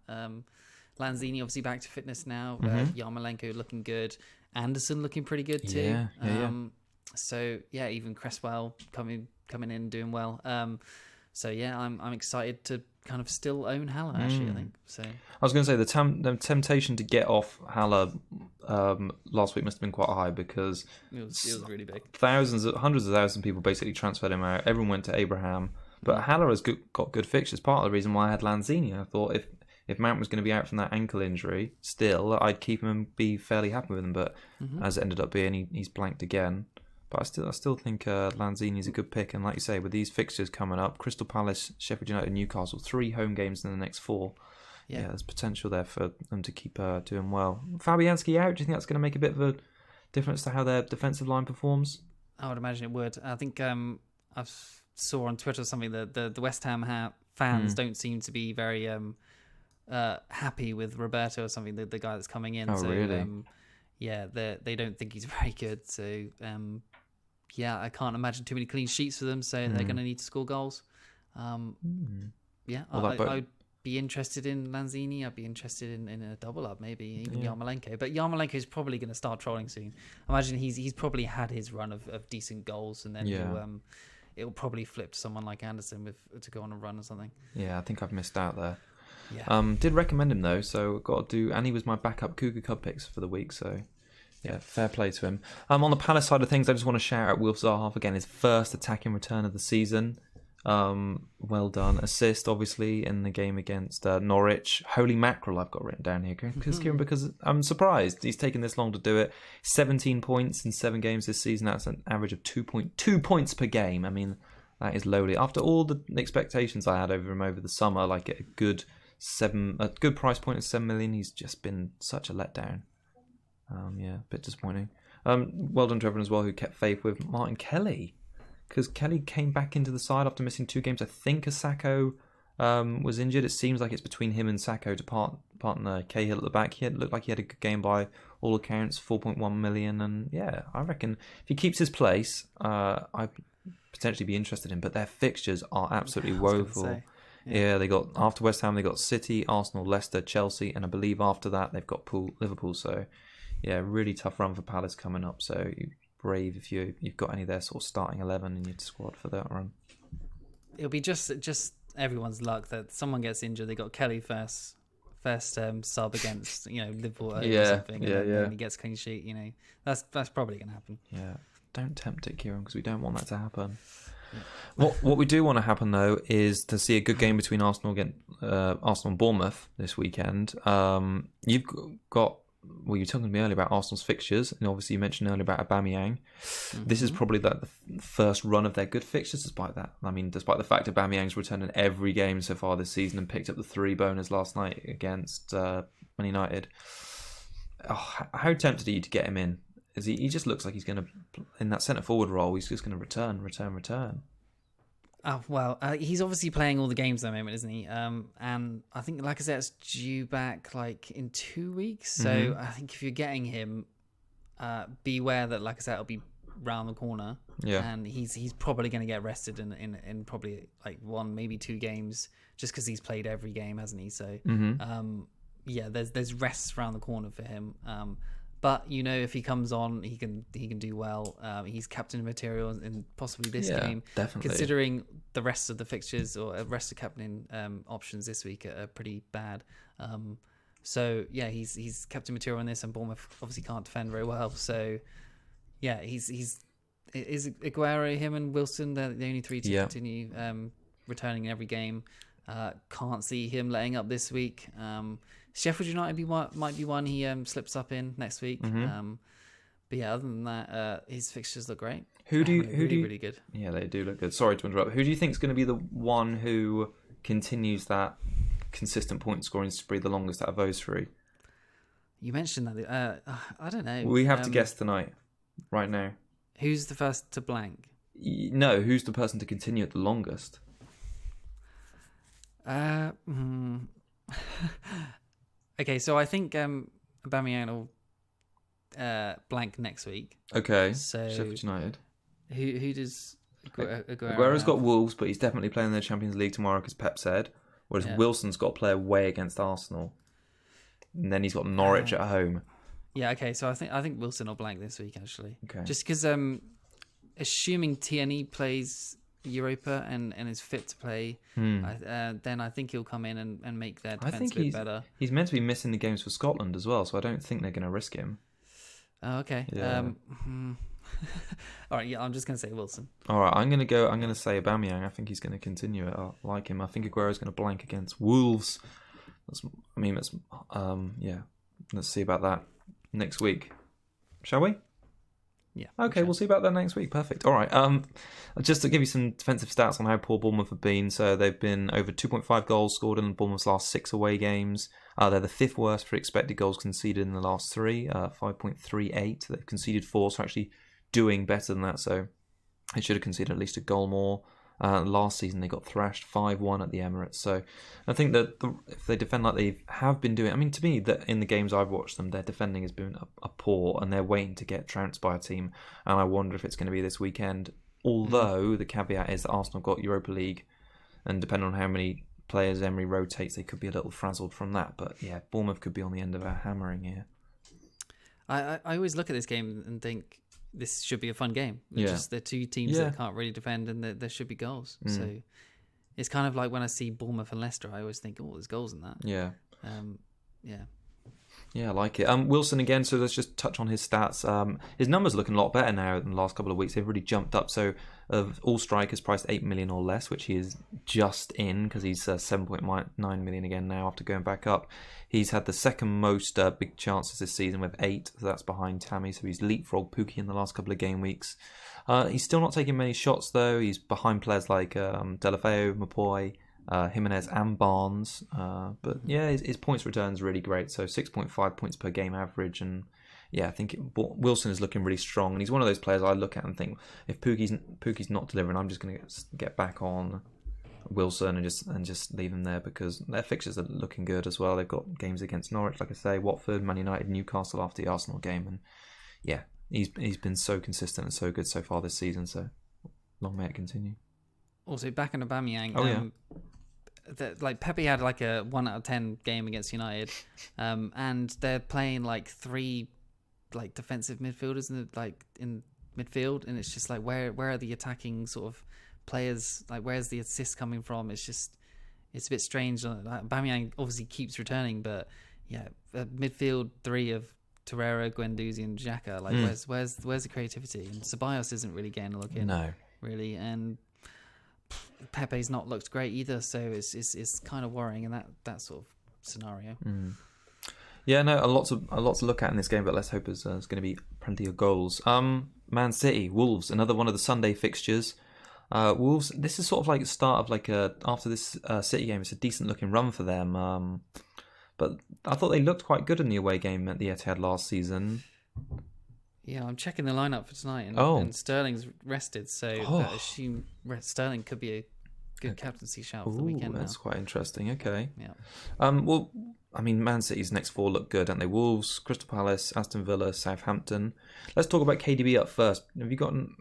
Lanzini obviously back to fitness now. Yarmolenko looking good. Anderson looking pretty good too. So yeah, even Cresswell coming in doing well. So yeah, I'm excited to kind of still own Haller. Actually, I think so. I was going to say the temptation to get off Haller last week must have been quite high because It was really big. hundreds of thousands of people basically transferred him out. Everyone went to Abraham, but Haller has got good fixtures. Part of the reason why I had Lanzini, I thought if Mount was going to be out from that ankle injury, still I'd keep him and be fairly happy with him. But as it ended up being, he's blanked again. But I still think Lanzini is a good pick. And like you say, with these fixtures coming up, Crystal Palace, Sheffield United, Newcastle, 3 home games in the next 4. Yeah, there's potential there for them to keep doing well. Fabianski out, do you think that's going to make a bit of a difference to how their defensive line performs? I would imagine it would. I think I saw on Twitter something that the West Ham fans don't seem to be very happy with Roberto or something, the guy that's coming in. Oh, so, really? Yeah, they don't think he's very good. So, yeah, I can't imagine too many clean sheets for them, so they're going to need to score goals. Yeah, Well, I'd be interested in Lanzini. I'd be interested in a double up, maybe even Yarmolenko. But Yarmolenko is probably going to start trolling soon. I imagine he's probably had his run of decent goals, and then it'll probably flip to someone like Anderson to go on a run or something. Yeah, I think I've missed out there. Yeah. Did recommend him though, so got to do, and he was my backup Cougar Cub picks for the week, so yeah, fair play to him. On the Palace side of things, I just want to shout out Wilf Zaha again, his first attacking return of the season. Well done. Assist, obviously, in the game against Norwich. Holy mackerel, I've got written down here, because I'm surprised he's taken this long to do it. 17 points in 7 games this season. That's an average of 2.2 points per game. I mean, that is lowly. After all the expectations I had over him over the summer, like a good price point of 7 million, he's just been such a letdown. Yeah, a bit disappointing. Well done to everyone as well who kept faith with Martin Kelly, because Kelly came back into the side after missing 2 games. I think Asako was injured. It seems like it's between him and Sacco to partner Cahill at the back. He looked like he had a good game by all accounts, 4.1 million. And yeah, I reckon if he keeps his place, I'd potentially be interested in. But their fixtures are absolutely woeful. Yeah, they got, after West Ham, they got City, Arsenal, Leicester, Chelsea, and I believe after that they've got Liverpool. So yeah, really tough run for Palace coming up. So brave if you've got any of their sort of starting 11 in your squad for that run. It'll be just everyone's luck that someone gets injured. They got Kelly first sub against Liverpool or something, and then he gets clean sheet. That's probably going to happen. Yeah, don't tempt it, Kieran, because we don't want that to happen. Yeah. What we do want to happen though is to see a good game between Arsenal and Bournemouth this weekend. You've got. Well, you were talking to me earlier about Arsenal's fixtures, and obviously you mentioned earlier about Aubameyang. Mm-hmm. This is probably the first run of their good fixtures, despite that. I mean, despite the fact Aubameyang's returned in every game so far this season and picked up the 3 bonus last night against Man United. Oh, how tempted are you to get him in? He just looks like he's going to, in that centre-forward role, he's just going to return. Oh, well, he's obviously playing all the games at the moment, isn't he? And I think, like I said, it's due back like in 2 weeks. So I think if you're getting him, beware that, like I said, it'll be round the corner. Yeah. And he's probably going to get rested in probably like 1, maybe 2 games, just because he's played every game, hasn't he? So, yeah, there's rests around the corner for him. But if he comes on, he can do well. He's captain material in possibly this game. Definitely. Considering the rest of the fixtures or rest of captain options this week are pretty bad. So yeah, he's captain material in this, and Bournemouth obviously can't defend very well. So yeah, is Aguero, him and Wilson the only 3 to continue returning in every game. Can't see him letting up this week. Sheffield United might be one he slips up in next week. But yeah, other than that, his fixtures look great. Really good. Yeah, they do look good. Sorry to interrupt. Who do you think is going to be the one who continues that consistent point scoring spree the longest out of those 3? You mentioned that. I don't know. We have to guess tonight, right now. Who's the first to blank? No, who's the person to continue it the longest? Okay, so I think Aubameyang will blank next week. Okay, so Sheffield United. Who does Aguero's got Wolves, but he's definitely playing in the Champions League tomorrow, because Pep said. Whereas Wilson's got to play away against Arsenal, and then he's got Norwich at home. Yeah, okay, so I think Wilson will blank this week actually. Okay, just because assuming TNE plays Europa and is fit to play, then I think he'll come in and make their defence a bit better. He's meant to be missing the games for Scotland as well, so I don't think they're going to risk him. Oh, okay. Yeah. All right. Yeah, I'm just going to say Wilson. All right, I'm going to say Aubameyang. I think he's going to continue it. I like him. I think Aguero's going to blank against Wolves. Yeah. Let's see about that next week. Shall we? Yeah. Okay, we'll see about that next week. Perfect. All right. Just to give you some defensive stats on how poor Bournemouth have been. So they've been over 2.5 goals scored in Bournemouth's last 6 away games. They're the 5th worst for expected goals conceded in the last 3, 5.38. They've conceded 4, so actually doing better than that. So they should have conceded at least a goal more. Last season they got thrashed 5-1 at the Emirates. So I think that if they defend like they have been doing, I mean, to me, that in the games I've watched them, their defending has been a poor, and they're waiting to get trounced by a team. And I wonder if it's going to be this weekend. Although the caveat is that Arsenal got Europa League, and depending on how many players Emery rotates, they could be a little frazzled from that. But yeah, Bournemouth could be on the end of a hammering here. I always look at this game and think, this should be a fun game. They're two teams that can't really defend, and there should be goals. So it's kind of like when I see Bournemouth and Leicester, I always think, oh, there's goals in that. Yeah. Yeah, I like it. Wilson again, so let's just touch on his stats. His numbers are looking a lot better now in the last couple of weeks. They've really jumped up. So of all strikers priced 8 million or less, which he is just in because he's 7.9 million again now after going back up. He's had the second most big chances this season with 8. So that's behind Tammy. So he's leapfrogged Pookie in the last couple of game weeks. He's still not taking many shots though. He's behind players like Delafeu, Mapoy, Jimenez and Barnes, but yeah, his points return is really great. So 6.5 points per game average, and yeah, I think Wilson is looking really strong. And he's one of those players I look at and think, if Pookie's not delivering, I'm just going to get back on Wilson and just leave him there because their fixtures are looking good as well. They've got games against Norwich, like I say, Watford, Man United, Newcastle after the Arsenal game, and yeah, he's been so consistent and so good so far this season. So long may it continue. Also, back in Aubameyang. Like Pepe had like a 1 out of 10 game against United, and they're playing like 3 like defensive midfielders in midfield, and it's just like where are the attacking sort of players? Like where's the assist coming from? It's a bit strange. Aubameyang obviously keeps returning, but yeah, midfield 3 of Torreira, Guendouzi, and Xhaka. Like where's the creativity? And Ceballos isn't really getting a look in. No, really, and Pepe's not looked great either, so it's kind of worrying in that sort of scenario. Yeah, no, a lot to look at in this game, but let's hope there's going to be plenty of goals. Man City, Wolves, another one of the Sunday fixtures. Wolves, this is sort of like the start of like after this City game, it's a decent looking run for them. But I thought they looked quite good in the away game at the Etihad last season. Yeah, I'm checking the lineup for tonight, and Sterling's rested, so I assume Sterling could be a good captaincy shout for the weekend. That's quite interesting. Okay. Yeah. Well, I mean, Man City's next 4 look good, don't they? Wolves, Crystal Palace, Aston Villa, Southampton. Let's talk about KDB up first. Have you gotten?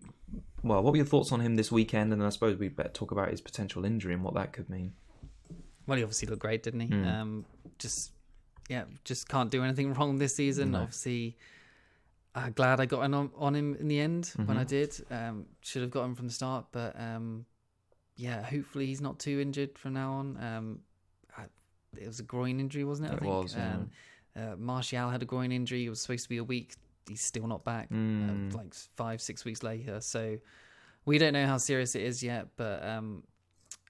Well, what were your thoughts on him this weekend? And then I suppose we better talk about his potential injury and what that could mean. Well, he obviously looked great, didn't he? Just can't do anything wrong this season. No. Obviously. Glad I got on him in the end when I did. Should have got him from the start, but hopefully he's not too injured from now on. It was a groin injury, wasn't it? I think it was. Martial had a groin injury. It was supposed to be a week. He's still not back. Like 5-6 weeks later. So we don't know how serious it is yet, but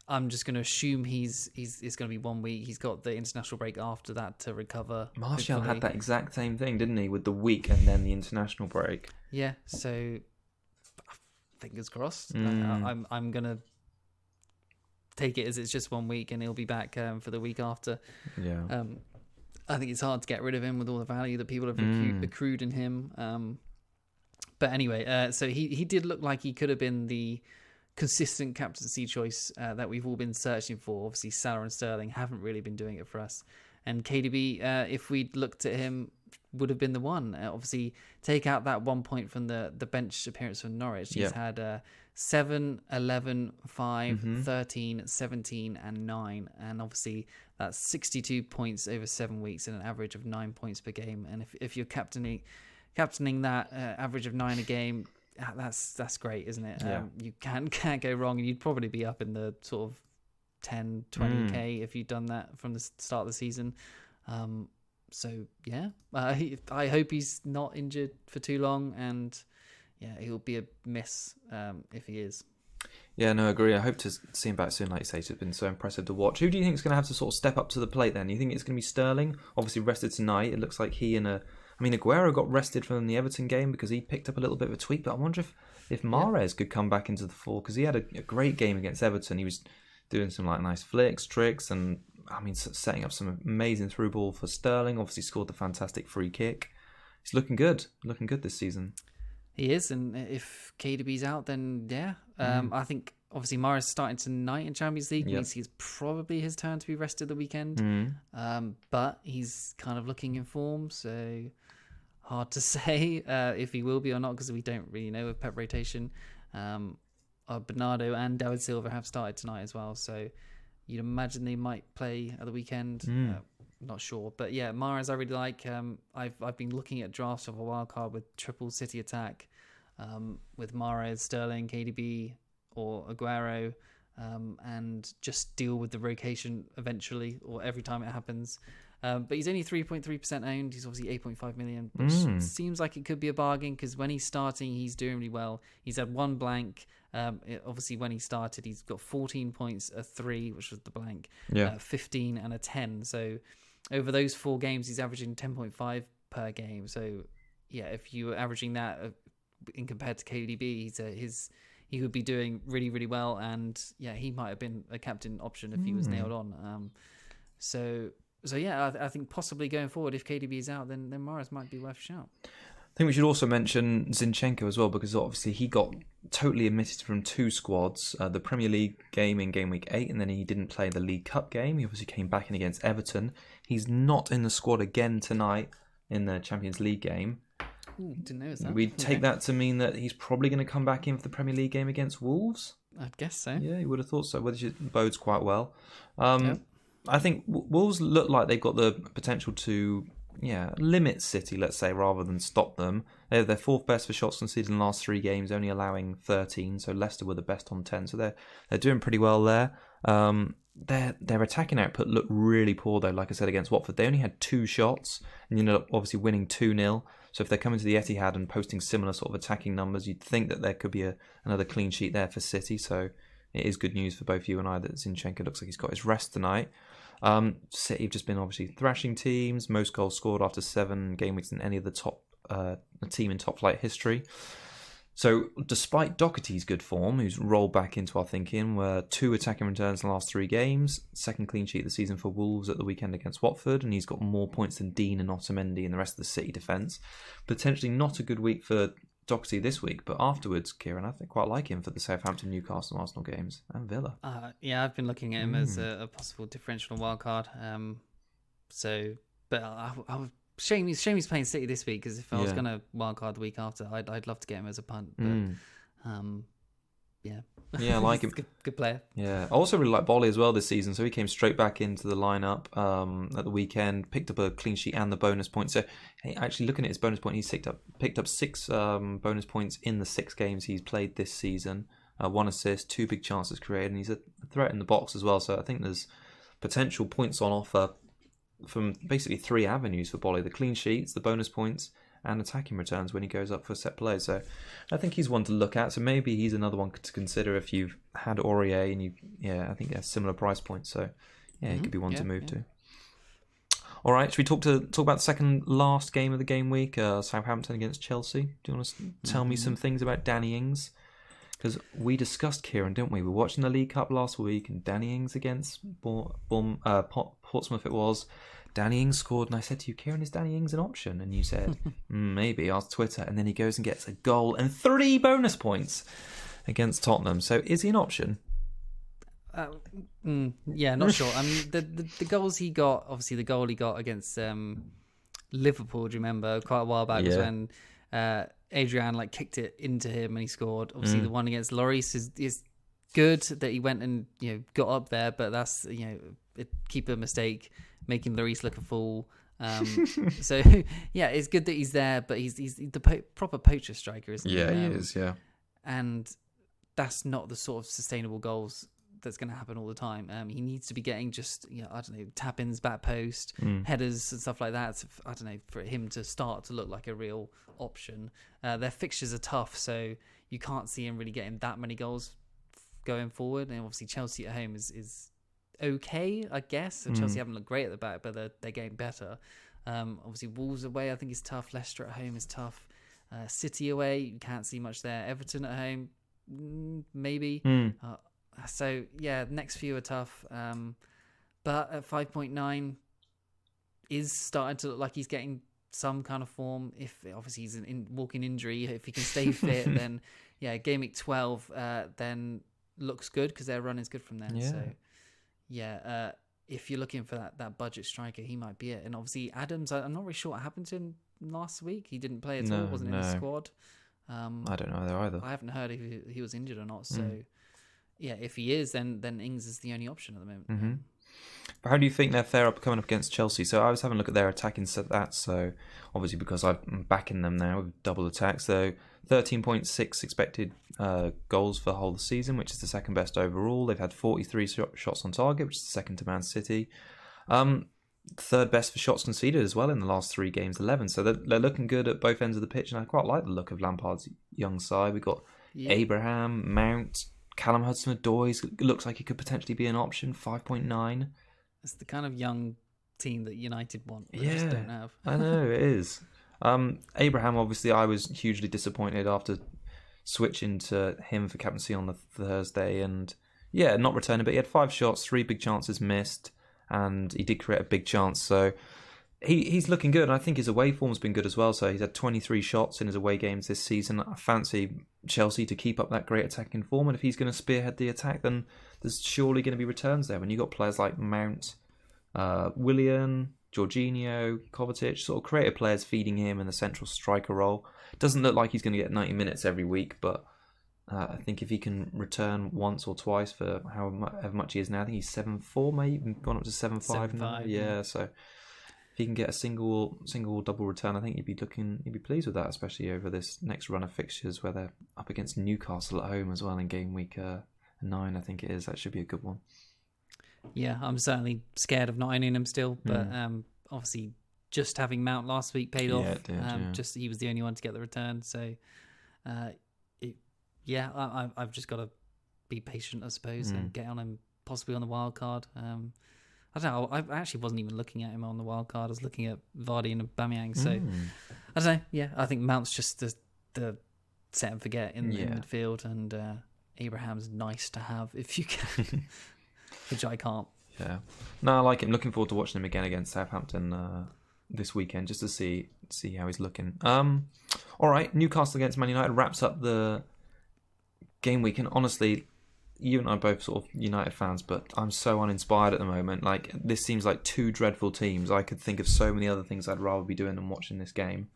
I'm just going to assume it's going to be 1 week. He's got the international break after that to recover. Martial had that exact same thing, didn't he? With the week and then the international break. Yeah, so fingers crossed. I'm going to take it as it's just 1 week and he'll be back for the week after. Yeah. I think it's hard to get rid of him with all the value that people have accrued in him. But anyway, so he did look like he could have been the consistent captaincy choice that we've all been searching for. Obviously, Salah and Sterling haven't really been doing it for us. And KDB, if we'd looked at him, would have been the one. Obviously, take out that 1 point from the bench appearance from Norwich. He's had 7, 11, 5, 13, 17 and 9. And obviously, that's 62 points over 7 weeks and an average of 9 points per game. And if you're captaining that average of 9 a game, that's great, isn't it? Yeah. You can't go wrong, and you'd probably be up in the sort of 10, 20k if you'd done that from the start of the season. So yeah, I hope he's not injured for too long, and yeah, he'll be a miss if he is. Yeah, no, I agree. I hope to see him back soon. Like you say, it's been so impressive to watch. Who do you think is going to have to sort of step up to the plate then? You think it's going to be Sterling? Obviously rested tonight. It looks like Aguero got rested from the Everton game because he picked up a little bit of a tweak. But I wonder if Mahrez could come back into the fore, because he had a great game against Everton. He was doing some like nice flicks, tricks, and setting up some amazing through ball for Sterling. Obviously scored the fantastic free kick. He's looking good this season. He is, and if KDB's out, then yeah. I think obviously Mahrez starting tonight in Champions League means it's probably his turn to be rested the weekend. But he's kind of looking in form, so hard to say if he will be or not, because we don't really know with Pep rotation. Bernardo and David Silva have started tonight as well, so you'd imagine they might play at the weekend. Not sure, but yeah, Mahrez I really like. I've been looking at drafts of a wild card with triple City attack, with Mahrez, Sterling, KDB, or Aguero, and just deal with the rotation eventually or every time it happens. But he's only 3.3% owned. He's obviously 8.5 million, which seems like it could be a bargain, because when he's starting, he's doing really well. He's had one blank. Obviously, when he started, he's got 14 points, a 3, which was the blank, 15 and a 10. So over those 4 games, he's averaging 10.5 per game. So yeah, if you were averaging that in compared to KDB, he would be doing really, really well. And yeah, he might have been a captain option if he was nailed on. So yeah, I think possibly going forward, if KDB is out, then Mahrez might be worth a shout. I think we should also mention Zinchenko as well, because obviously he got totally omitted from 2 squads, the Premier League game in Gameweek 8, and then he didn't play the League Cup game. He obviously came back in against Everton. He's not in the squad again tonight in the Champions League game. Ooh, didn't notice that. We'd take that to mean that he's probably going to come back in for the Premier League game against Wolves. I'd guess so. Yeah, you would have thought so, which bodes quite well. I think Wolves look like they've got the potential to limit City, let's say, rather than stop them. They're 4th best for shots conceded in the last 3 games, only allowing 13. So Leicester were the best on 10. So they're doing pretty well there. Their attacking output looked really poor though. Like I said, against Watford, they only had 2 shots and ended up obviously winning 2-0. So if they're coming to the Etihad and posting similar sort of attacking numbers, you'd think that there could be another clean sheet there for City. So it is good news for both you and I that Zinchenko looks like he's got his rest tonight. City have just been obviously thrashing teams. Most goals scored after 7 game weeks than any of the top team in top flight history. So despite Doherty's good form, who's rolled back into our thinking, were 2 attacking returns in the last 3 games, 2nd clean sheet of the season for Wolves at the weekend against Watford, and he's got more points than Dean and Otamendi and the rest of the City defence. Potentially not a good week for Doherty this week, but afterwards, Kieran, I think quite like him for the Southampton, Newcastle, Arsenal games, and Villa. Yeah, I've been looking at him as a possible differential wildcard. But I would shame he's playing City this week, because if I was going to wildcard the week after, I'd love to get him as a punt. But I like him. Good player. Yeah, I also really like Bolly as well this season. So he came straight back into the lineup at the weekend, picked up a clean sheet and the bonus point. So actually, looking at his bonus point, he's picked up 6 bonus points in the 6 games he's played this season. 1 assist, 2 big chances created, and he's a threat in the box as well. So I think there's potential points on offer from basically 3 avenues for Bolly: the clean sheets, the bonus points, and attacking returns when he goes up for set plays. So I think he's one to look at. So maybe he's another one to consider if you've had Aurier and I think he has similar price points. So he could be one to move to. All right, should we talk about the second last game of the game week, Southampton against Chelsea? Do you want to tell me some things about Danny Ings? Because we discussed, Kieran, didn't we? We were watching the League Cup last week, and Danny Ings against Portsmouth it was. Danny Ings scored, and I said to you, Kieran, is Danny Ings an option? And you said, maybe, ask Twitter. And then he goes and gets a goal and 3 bonus points against Tottenham. So is he an option? Not sure. I mean, the goals he got, obviously the goal he got against Liverpool, do you remember, quite a while back, was when Adrian kicked it into him and he scored. Obviously the one against Lloris is good that he went and got up there, but that's a keeper mistake, making Lloris look a fool. So yeah, it's good that he's there, but he's the proper poacher striker, isn't he? Yeah, he is. Yeah, and that's not the sort of sustainable goals that's going to happen all the time. He needs to be getting just, I don't know, tap-ins, back post, headers and stuff like that. So, I don't know, for him to start to look like a real option. Their fixtures are tough, so you can't see him really getting that many goals going forward. And obviously Chelsea at home is okay, I guess. So Chelsea haven't looked great at the back, but they're getting better. Obviously Wolves away, I think, is tough. Leicester at home is tough. City away, you can't see much there. Everton at home, maybe. So yeah, next few are tough, but at 5.9 is starting to look like he's getting some kind of form. If obviously he's in walking injury, if he can stay fit, then yeah, Gameweek 12 then looks good because their run is good from there. Yeah. So yeah, if you're looking for that budget striker, he might be it. And obviously Adams, I'm not really sure what happened to him last week. He didn't play at all, wasn't in the squad. I don't know either. I haven't heard if he was injured or not. So. Yeah, if he is, then Ings is the only option at the moment. But how do you think they're fair up coming up against Chelsea? So I was having a look at their attacking stats. So obviously because I'm backing them now with double attacks, so 13.6 expected goals for the whole of the season, which is the second best overall. They've had 43 shots on target, which is the second to Man City. Third best for shots conceded as well in the last 3 games, 11. So they're looking good at both ends of the pitch, and I quite like the look of Lampard's young side. We've got Abraham, Mount, Callum Hudson-Odoi looks like he could potentially be an option, 5.9. It's the kind of young team that United want, but just don't have. I know, it is. Abraham, obviously, I was hugely disappointed after switching to him for captaincy on the Thursday, and yeah, not returning, but he had 5 shots, 3 big chances missed, and he did create a big chance, so he's looking good, and I think his away form's been good as well. So he's had 23 shots in his away games this season. I fancy Chelsea to keep up that great attacking form, and if he's going to spearhead the attack, then there's surely going to be returns there. When you've got players like Mount, Willian, Jorginho, Kovacic, sort of creative players feeding him in the central striker role. Doesn't look like he's going to get 90 minutes every week, but I think if he can return once or twice for however much he is now, I think he's 7.4, maybe gone up to 7.5 now. Yeah, so if he can get a single double return, I think you'd be pleased with that, especially over this next run of fixtures where they're up against Newcastle at home as well in game week 9, I think it is. That should be a good one. Yeah, I'm certainly scared of not owning him still, but obviously just having Mount last week paid off. It did, Just he was the only one to get the return, so I've just got to be patient, I suppose, and get on him possibly on the wild card. I don't know. I actually wasn't even looking at him on the wild card. I was looking at Vardy and Aubameyang. So I don't know. Yeah, I think Mount's just the set and forget in midfield, and Abraham's nice to have if you can, which I can't. Yeah, no, I like him. Looking forward to watching him again against Southampton this weekend, just to see how he's looking. All right, Newcastle against Man United wraps up the game week, and honestly, you and I are both sort of United fans, but I'm so uninspired at the moment. Like, this seems like 2 dreadful teams. I could think of so many other things I'd rather be doing than watching this game,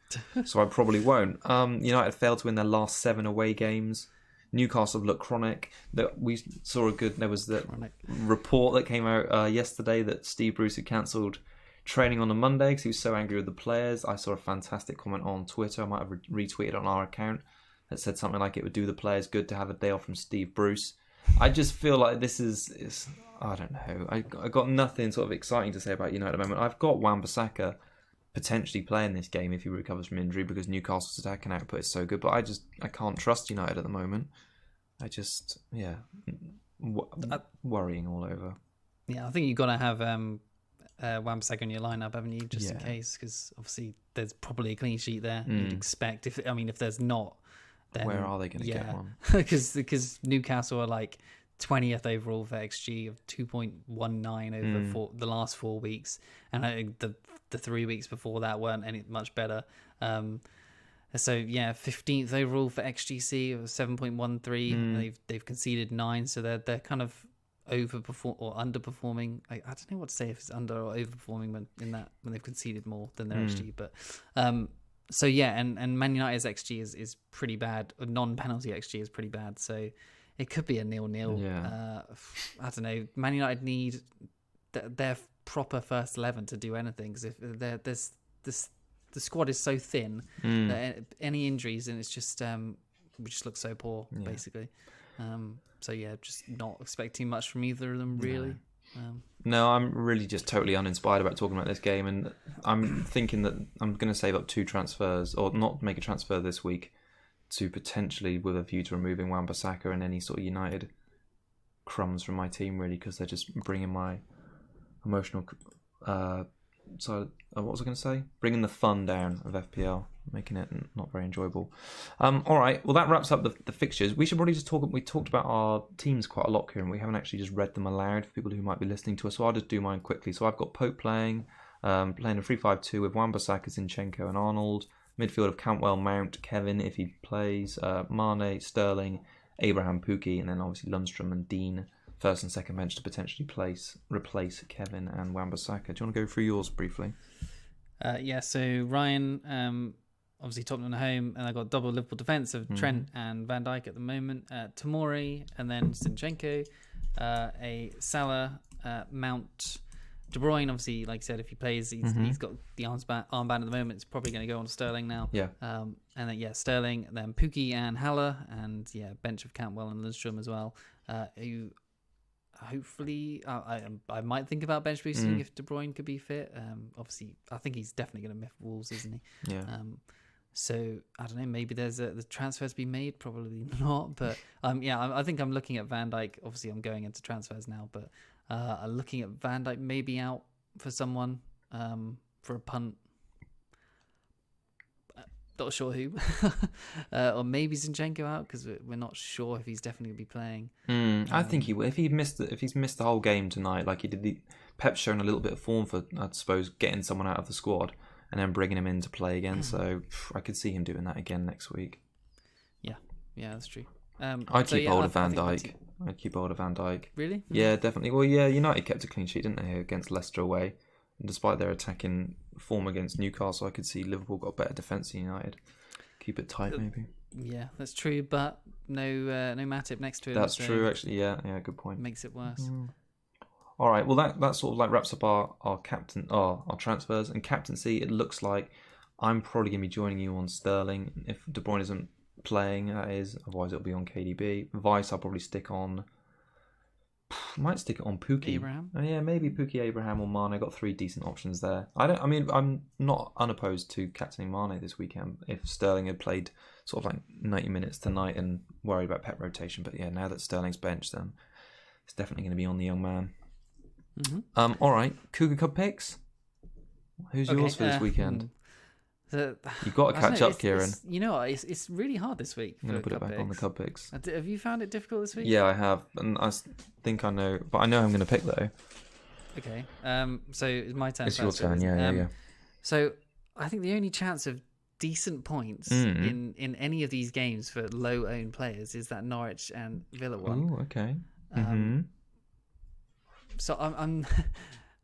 so I probably won't. United failed to win their last 7 away games. Newcastle have looked chronic. That we saw there was the report that came out yesterday that Steve Bruce had cancelled training on a Monday because he was so angry with the players. I saw a fantastic comment on Twitter. I might have retweeted on our account that said something like it would do the players good to have a day off from Steve Bruce. I just feel like this is I don't know. I got nothing sort of exciting to say about United at the moment. I've got Wan-Bissaka potentially playing this game if he recovers from injury because Newcastle's attacking output is so good. But I can't trust United at the moment. Worrying all over. Yeah, I think you've got to have Wan-Bissaka in your lineup, haven't you, just in case? Because obviously there's probably a clean sheet there. You'd expect if there's not. Then, where are they going to get one? Because Newcastle are like 20th overall for XG of 2.19 over the last 4 weeks, and I think the 3 weeks before that weren't any much better. So yeah, 15th overall for XGC of 7.13. They've conceded 9, so they're kind of underperforming. I don't know what to say if it's under or overperforming when they've conceded more than their XG, but. So yeah, and Man United's XG is pretty bad. Non-penalty XG is pretty bad. So it could be a 0-0. Yeah. I don't know. Man United need their proper first 11 to do anything, because if there's this, the squad is so thin that any injuries, and it's just we just look so poor basically. So yeah, just not expecting much from either of them really. No, I'm really just totally uninspired about talking about this game, and I'm thinking that I'm going to save up 2 transfers, or not make a transfer this week, to potentially with a view to removing Wan-Bissaka and any sort of United crumbs from my team, really, because they're just bringing my emotional. What was I going to say? Bringing the fun down of FPL, making it not very enjoyable. All right, well that wraps up the fixtures. We should probably just talk. We talked about our teams quite a lot here, and we haven't actually just read them aloud for people who might be listening to us. So I'll just do mine quickly. So I've got Pope playing a 3-5-2 with Wan-Bissaka, Zinchenko, and Arnold. Midfield of Cantwell, Mount, Kevin if he plays, Mane, Sterling, Abraham, Pukki, and then obviously Lundstrom and Dean. First and second bench to potentially replace Kevin and Wan-Bissaka. Do you want to go through yours briefly? So Ryan, obviously Tottenham at home, and I got double Liverpool defence of Trent and Van Dijk at the moment. Tomori, and then Zinchenko, a Salah, Mount, De Bruyne. Obviously, like I said, if he plays, he's got the armband at the moment. It's probably going to go on Sterling now. Yeah. And then Sterling, and then Pukki and Haller, and bench of Cantwell and Lundstrom as well. Who hopefully I might think about bench boosting if De Bruyne could be fit. Obviously, I think he's definitely going to miss Wolves, isn't he? Yeah. So I don't know. Maybe there's the transfers to be made. Probably not. But I think I'm looking at Van Dijk. Obviously, I'm going into transfers now. But I'm looking at Van Dijk maybe out for someone for a punt. Not sure who, or maybe Zinchenko out because we're not sure if he's definitely going to be playing. I think he will. If he's missed the whole game tonight, like he did, Pep's shown a little bit of form for, I suppose, getting someone out of the squad and then bringing him in to play again. So I could see him doing that again next week. Yeah, that's true. I'd keep hold of Van Dijk. I'd keep hold of Van Dijk. Really? Yeah, definitely. Well, yeah, United kept a clean sheet, didn't they, against Leicester away? And despite their attacking form against Newcastle, I could see Liverpool got better defence than United. Keep it tight, maybe. Yeah, that's true, but no Matip next to him. That's true, actually. Yeah, good point. Makes it worse. All right, well that sort of like wraps up our transfers and captaincy. It looks like I'm probably going to be joining you on Sterling if De Bruyne isn't playing. That is, otherwise it'll be on KDB. Vice, I'll probably might stick it on Pukki. Abraham? Oh, yeah, maybe Pukki, Abraham or Mane. Got 3 decent options there. I'm not unopposed to captaining Mane this weekend if Sterling had played sort of like 90 minutes tonight and worried about Pep rotation. But yeah, now that Sterling's benched, then it's definitely going to be on the young man. All right, Cougar Cup picks. Who's yours for this weekend? You've got to catch up, Kieran. It's really hard this week. I'm going to put it back on the Cub picks. Have you found it difficult this week? Yeah, I have. And I think I know, but I know I'm going to pick, though. Okay. So it's my turn. It's your turn, yeah. So I think the only chance of decent points in any of these games for low-owned players is that Norwich and Villa one. Oh, okay. So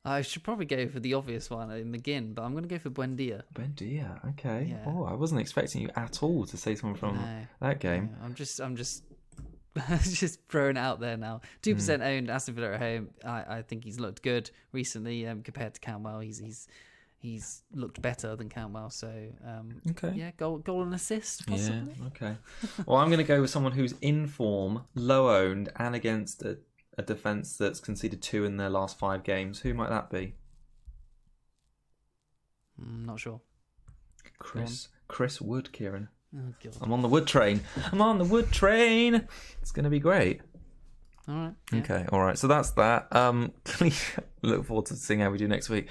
I should probably go for the obvious one in McGinn, but I'm going to go for Buendia. Buendia, okay. Yeah. Oh, I wasn't expecting you at all to say someone from that game. No, I'm just just throwing it out there now. 2% owned, Aston Villa at home. I think he's looked good recently compared to Cantwell. He's looked better than Cantwell. So okay. Yeah, goal and assist possibly. Yeah, okay. Well, I'm going to go with someone who's in form, low owned, and against a defence that's conceded 2 in their last 5 games. Who might that be? Not sure. Chris Wood, Kieran. Oh, God. I'm on the Wood train. It's going to be great. All right. Yeah. Okay, all right. So that's that. Look forward to seeing how we do next week.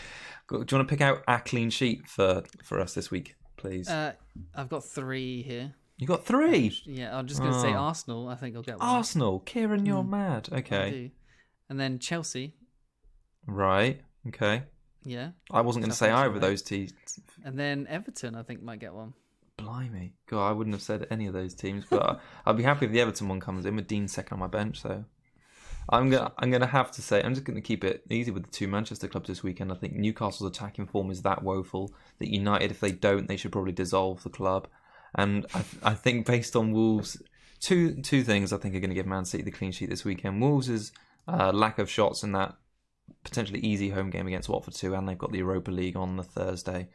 Do you want to pick out a clean sheet for us this week, please? I've got 3 here. You got 3? Yeah, I'm just going to say Arsenal. I think I'll get one. Arsenal? Kieran, you're mad. Okay. I do. And then Chelsea. Right. Okay. Yeah. I wasn't going to say either of those teams. And then Everton, I think, might get one. Blimey. God, I wouldn't have said any of those teams, but I'd be happy if the Everton one comes in with Dean second on my bench. So I'm gonna have to say I'm just gonna keep it easy with the 2 Manchester clubs this weekend. I think Newcastle's attacking form is that woeful that United, if they don't, they should probably dissolve the club. And I think based on Wolves, two things I think are going to give Man City the clean sheet this weekend. Wolves' lack of shots in that potentially easy home game against Watford too, and they've got the Europa League on the Thursday.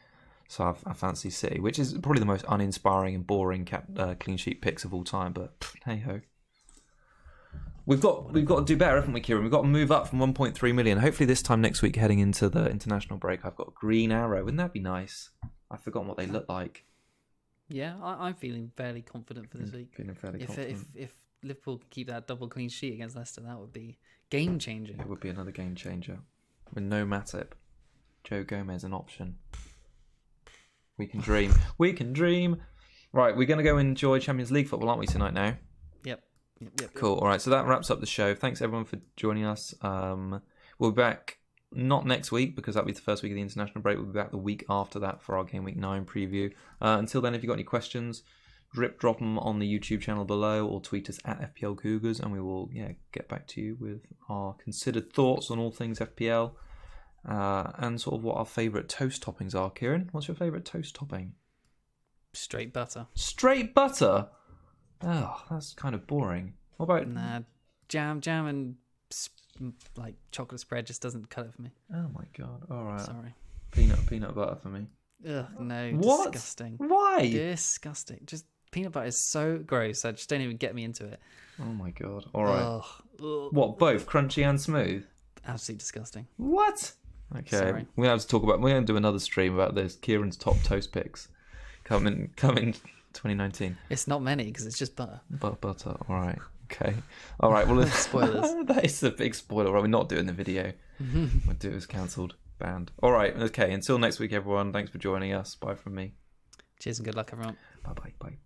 So I fancy City, which is probably the most uninspiring and boring clean sheet picks of all time. But hey ho, we've got to do better, haven't we, Kieran? We've got to move up from 1.3 million. Hopefully, this time next week, heading into the international break, I've got a green arrow. Wouldn't that be nice? I've forgotten what they look like. Yeah, I'm feeling fairly confident for this week. Feeling fairly confident. If Liverpool can keep that double clean sheet against Leicester, that would be game changing. It would be another game changer. With no Matip, Joe Gomez an option. We can dream. We can dream. Right, we're going to go enjoy Champions League football, aren't we, tonight now? Yep. Cool. All right, so that wraps up the show. Thanks, everyone, for joining us. We'll be back not next week because that'll be the first week of the international break. We'll be back the week after that for our Gameweek 9 preview. Until then, if you've got any questions, drop them on the YouTube channel below or tweet us at FPL Cougars, and we will get back to you with our considered thoughts on all things FPL. And sort of what our favourite toast toppings are. Kieran, what's your favourite toast topping? Straight butter. Straight butter? Oh, that's kind of boring. What about... Nah, jam and like chocolate spread just doesn't cut it for me. Oh my god, alright. Sorry. Peanut butter for me. Ugh, no. What? Disgusting. Why? Disgusting. Just peanut butter is so gross. So just don't even get me into it. Oh my god, alright. Ugh. What, both crunchy and smooth? Absolutely disgusting. What? Okay, Sorry. we're going to do another stream about this. Kieran's top toast picks coming 2019. It's not many because it's just butter. Butter, alright. Okay. Alright, well, spoilers. That is a big spoiler. Right, we're not doing the video. We'll do it as cancelled. Banned. Alright, okay. Until next week, everyone. Thanks for joining us. Bye from me. Cheers and good luck, everyone. Bye.